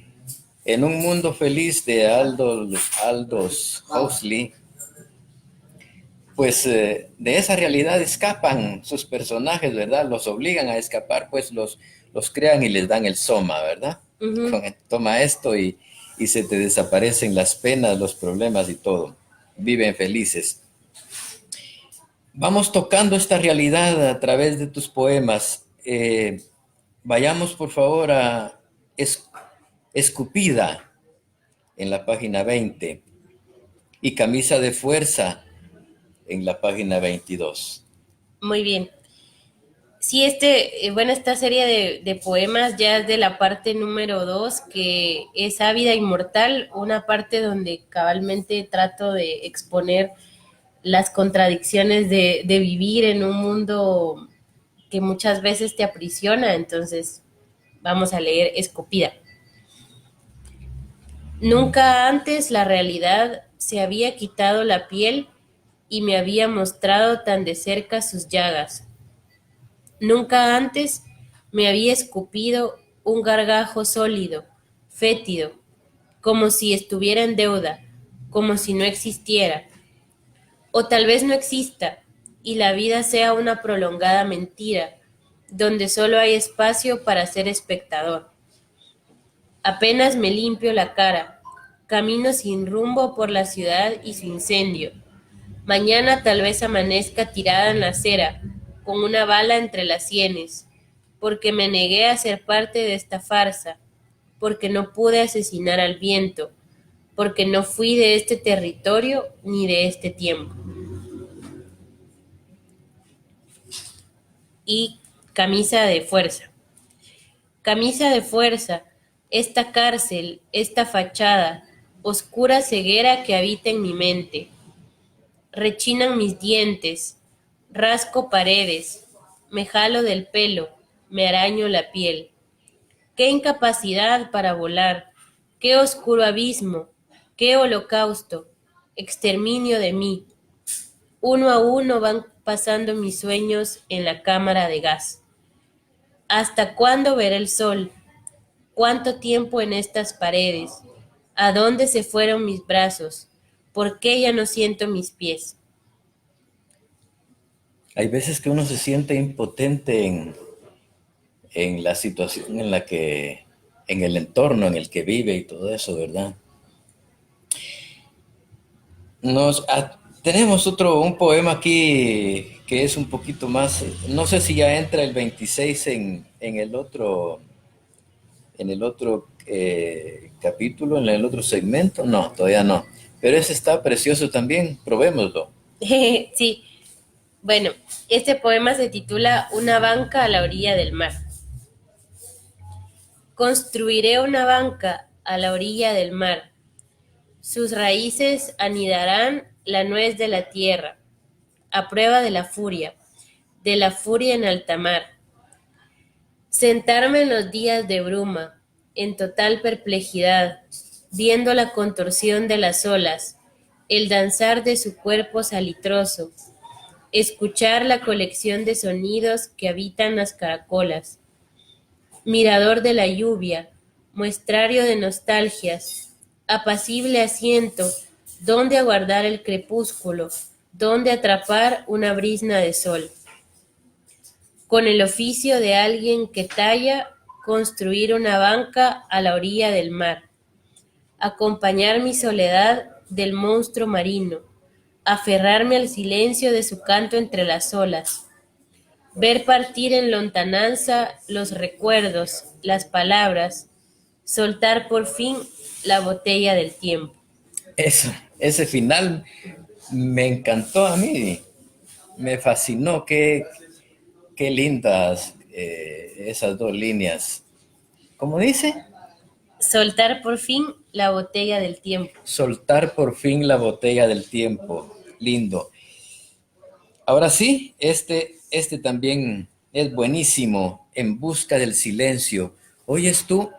en un mundo feliz de Aldous Huxley, pues de esa realidad escapan sus personajes, ¿verdad? Los obligan a escapar, pues los crean y les dan el soma, ¿verdad? Ujú. Toma esto y se te desaparecen las penas, los problemas y todo. Viven felices. Vamos tocando esta realidad a través de tus poemas. Vayamos por favor a Escupida en la página 20 y Camisa de Fuerza en la página 22. Muy bien. Sí, bueno, esta serie de poemas ya es de la parte número 2, que es Ávida Inmortal, una parte donde cabalmente trato de exponer las contradicciones de vivir en un mundo que muchas veces te aprisiona. Entonces vamos a leer Escupida. Nunca antes la realidad se había quitado la piel y me había mostrado tan de cerca sus llagas. Nunca antes me había escupido un gargajo sólido, fétido, como si estuviera en deuda, como si no existiera. O tal vez no exista, y la vida sea una prolongada mentira, donde solo hay espacio para ser espectador. Apenas me limpio la cara, Camino sin rumbo por la ciudad y su incendio. Mañana tal vez amanezca tirada en la acera, con una bala entre las sienes, porque me negué a ser parte de esta farsa, porque no pude asesinar al viento, porque no fui de este territorio ni de este tiempo. Y camisa de fuerza. Camisa de fuerza, esta cárcel, esta fachada, oscura ceguera que habita en mi mente. Rechinan mis dientes, rasco paredes, me jalo del pelo, me araño la piel. Qué incapacidad para volar, qué oscuro abismo, qué holocausto, exterminio de mí. Uno a uno van pasando mis sueños en la cámara de gas. ¿Hasta cuándo veré el sol? ¿Cuánto tiempo en estas paredes? ¿A dónde se fueron mis brazos? ¿Por qué ya no siento mis pies? Hay veces que uno se siente impotente en la situación en la que, en el entorno en el que vive y todo eso, ¿verdad? Tenemos un poema aquí que es un poquito más, no sé si ya entra el 26 en el otro capítulo, en el otro segmento, no, todavía no, pero ese está precioso también, probémoslo. Sí, bueno, este poema se titula Una banca a la orilla del mar. Construiré una banca a la orilla del mar. Sus raíces anidarán la nuez de la tierra, a prueba de la furia en alta mar. Sentarme en los días de bruma, en total perplejidad, viendo la contorsión de las olas, el danzar de su cuerpo salitroso, escuchar la colección de sonidos que habitan las caracolas. Mirador de la lluvia, muestrario de nostalgias, apacible asiento, donde aguardar el crepúsculo, donde atrapar una brizna de sol. Con el oficio de alguien que talla, construir una banca a la orilla del mar, acompañar mi soledad del monstruo marino, aferrarme al silencio de su canto entre las olas, ver partir en lontananza los recuerdos, las palabras, soltar por fin la botella del tiempo. Ese final me encantó a mí, me fascinó, qué lindas esas dos líneas. ¿Cómo dice? Soltar por fin la botella del tiempo. Soltar por fin la botella del tiempo. Lindo. Ahora sí, este también es buenísimo. En busca del silencio. ¿Oyes tú?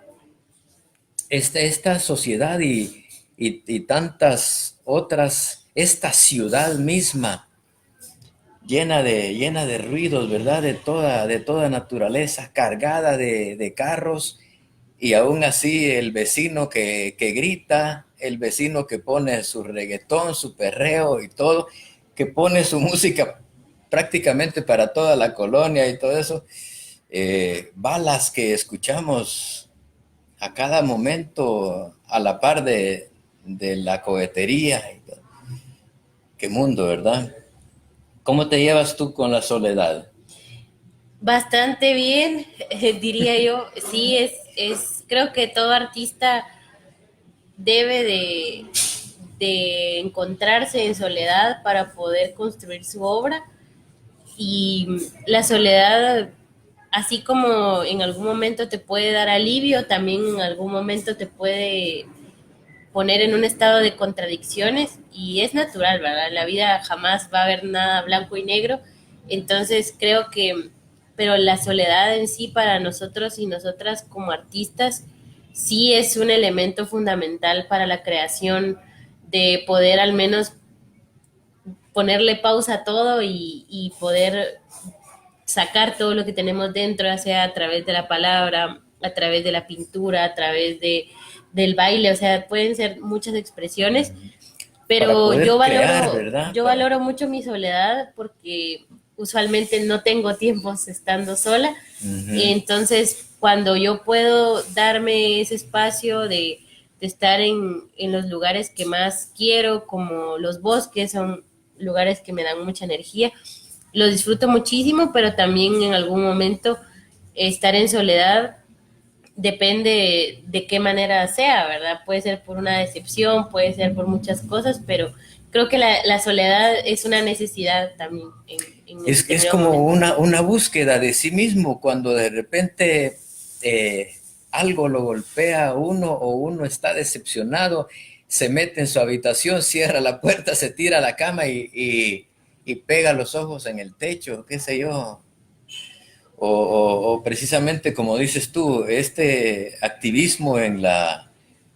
Esta sociedad y tantas otras, esta ciudad misma llena de ruidos, ¿verdad? De toda naturaleza, cargada de carros, y aún así el vecino que grita, el vecino que pone su reggaetón, su perreo y todo, que pone su música prácticamente para toda la colonia y todo eso, balas que escuchamos a cada momento a la par de la cohetería. Qué mundo, ¿verdad? ¿Cómo te llevas tú con la soledad? Bastante bien, diría yo. Sí, creo que todo artista debe de encontrarse en soledad para poder construir su obra. Y la soledad, así como en algún momento te puede dar alivio, también en algún momento te puede poner en un estado de contradicciones, y es natural, ¿verdad? En la vida jamás va a haber nada blanco y negro, entonces creo que, pero la soledad en sí para nosotros y nosotras como artistas sí es un elemento fundamental para la creación, de poder al menos ponerle pausa a todo y poder sacar todo lo que tenemos dentro, ya sea a través de la palabra, a través de la pintura, a través del baile, o sea, pueden ser muchas expresiones, pero crear, ¿verdad? yo valoro mucho mi soledad porque usualmente no tengo tiempos estando sola, entonces cuando yo puedo darme ese espacio de estar en los lugares que más quiero, como los bosques, son lugares que me dan mucha energía. Lo disfruto muchísimo, pero también en algún momento estar en soledad depende de qué manera sea, ¿verdad? Puede ser por una decepción, puede ser por muchas cosas, pero creo que la soledad es una necesidad también. Es como una búsqueda de sí mismo cuando de repente algo lo golpea a uno o uno está decepcionado, se mete en su habitación, cierra la puerta, se tira a la cama y pega los ojos en el techo, qué sé yo. O precisamente como dices tú, este activismo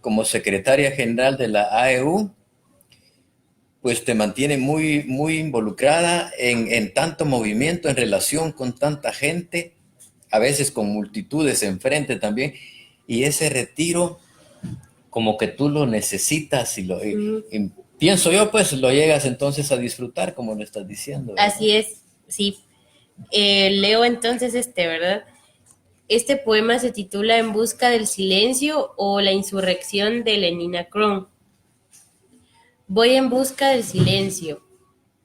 como secretaria general de la AEU, pues te mantiene muy, muy involucrada en tanto movimiento, en relación con tanta gente, a veces con multitudes enfrente también, y ese retiro como que tú lo necesitas y pienso yo, pues lo llegas entonces a disfrutar como lo estás diciendo, ¿verdad? Así es, sí. Leo entonces ¿verdad? Este poema se titula En busca del silencio o La insurrección de Lenina Kron. Voy en busca del silencio.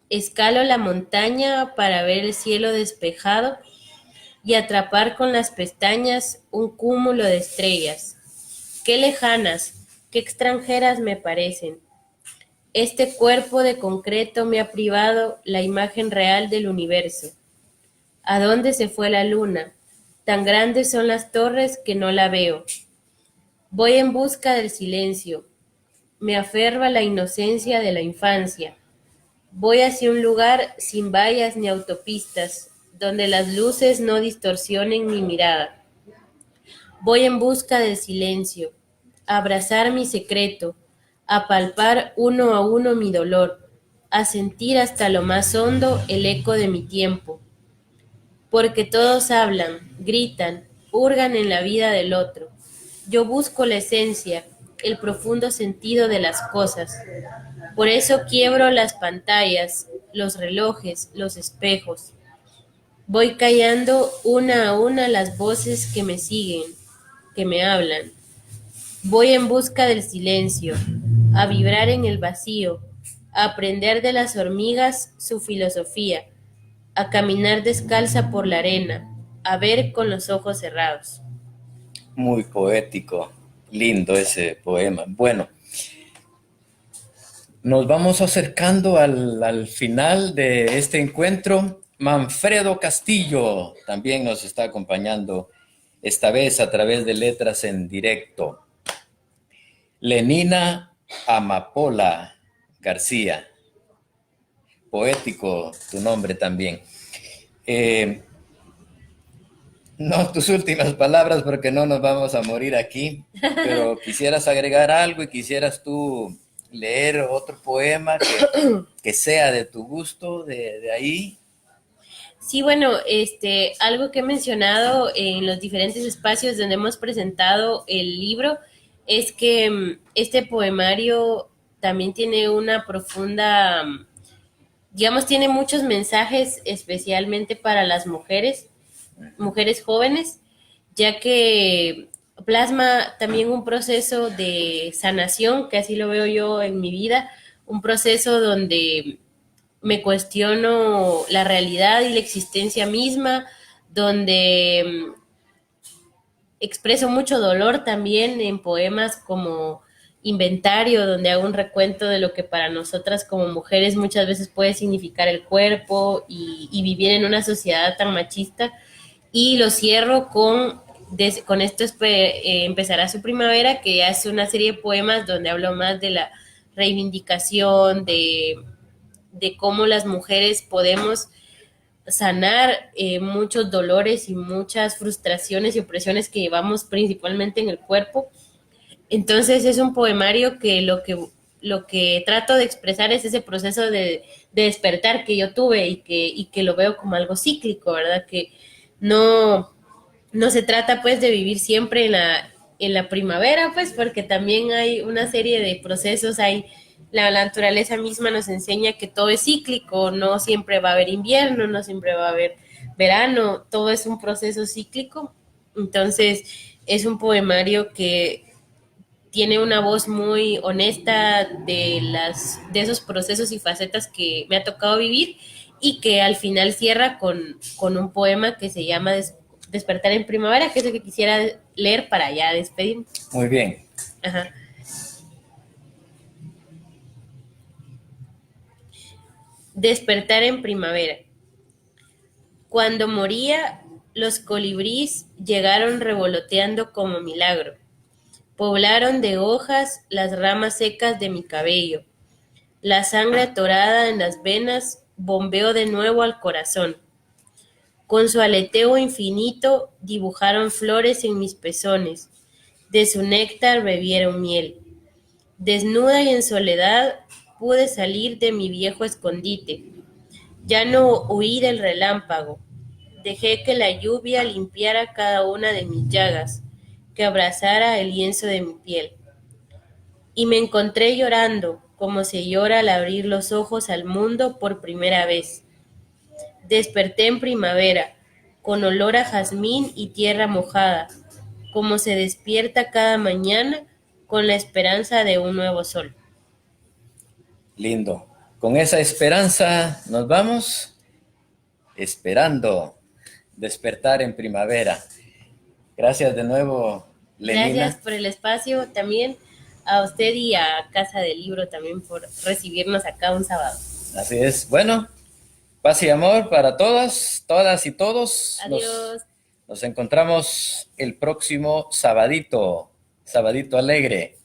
Escalo la montaña para ver el cielo despejado y atrapar con las pestañas un cúmulo de estrellas. Qué lejanas, qué extranjeras me parecen. Este cuerpo de concreto me ha privado la imagen real del universo. ¿A dónde se fue la luna? Tan grandes son las torres que no la veo. Voy en busca del silencio. Me aferra la inocencia de la infancia. Voy hacia un lugar sin vallas ni autopistas, donde las luces no distorsionen mi mirada. Voy en busca del silencio, a abrazar mi secreto, a palpar uno a uno mi dolor, a sentir hasta lo más hondo el eco de mi tiempo. Porque todos hablan, gritan, hurgan en la vida del otro. Yo busco la esencia, el profundo sentido de las cosas. Por eso quiebro las pantallas, los relojes, los espejos. Voy callando una a una las voces que me siguen, que me hablan. Voy en busca del silencio, a vibrar en el vacío, a aprender de las hormigas su filosofía, a caminar descalza por la arena, a ver con los ojos cerrados. Muy poético, lindo ese poema. Bueno, nos vamos acercando al final de este encuentro. Manfredo Castillo también nos está acompañando, esta vez a través de Letras en Directo. Lenina Amapola García. Poético tu nombre también. No tus últimas palabras porque no nos vamos a morir aquí, pero quisieras agregar algo y quisieras tú leer otro poema que sea de tu gusto, de ahí. Sí, bueno, algo que he mencionado en los diferentes espacios donde hemos presentado el libro es que este poemario también tiene una profunda, digamos, tiene muchos mensajes especialmente para las mujeres jóvenes, ya que plasma también un proceso de sanación, que así lo veo yo en mi vida, un proceso donde me cuestiono la realidad y la existencia misma, donde expreso mucho dolor también en poemas como Inventario, donde hago un recuento de lo que para nosotras como mujeres muchas veces puede significar el cuerpo y vivir en una sociedad tan machista. Y lo cierro con esto empezará su primavera, que es una serie de poemas donde hablo más de la reivindicación, de cómo las mujeres podemos sanar muchos dolores y muchas frustraciones y opresiones que llevamos principalmente en el cuerpo. Entonces es un poemario que lo que trato de expresar es ese proceso de despertar que yo tuve y que lo veo como algo cíclico, ¿verdad? Que no, no se trata pues de vivir siempre en la primavera, pues porque también hay una serie de procesos, la naturaleza misma nos enseña que todo es cíclico, no siempre va a haber invierno, no siempre va a haber verano, todo es un proceso cíclico. Entonces es un poemario que tiene una voz muy honesta de esos procesos y facetas que me ha tocado vivir y que al final cierra con un poema que se llama Despertar en Primavera, que es el que quisiera leer para ya despedirme. Muy bien. Ajá. Despertar en primavera. Cuando moría, los colibríes llegaron revoloteando como milagro. Poblaron de hojas las ramas secas de mi cabello. La sangre atorada en las venas bombeó de nuevo al corazón. Con su aleteo infinito dibujaron flores en mis pezones. De su néctar bebieron miel. Desnuda y en soledad pude salir de mi viejo escondite. Ya no huí del relámpago. Dejé que la lluvia limpiara cada una de mis llagas, que abrazara el lienzo de mi piel. Y me encontré llorando, como se llora al abrir los ojos al mundo por primera vez. Desperté en primavera, con olor a jazmín y tierra mojada, como se despierta cada mañana con la esperanza de un nuevo sol. Lindo. Con esa esperanza nos vamos, esperando despertar en primavera. Gracias de nuevo, Lenina. Gracias por el espacio también a usted y a Casa del Libro también por recibirnos acá un sábado. Así es. Bueno, paz y amor para todas y todos. Adiós. Nos encontramos el próximo sabadito alegre.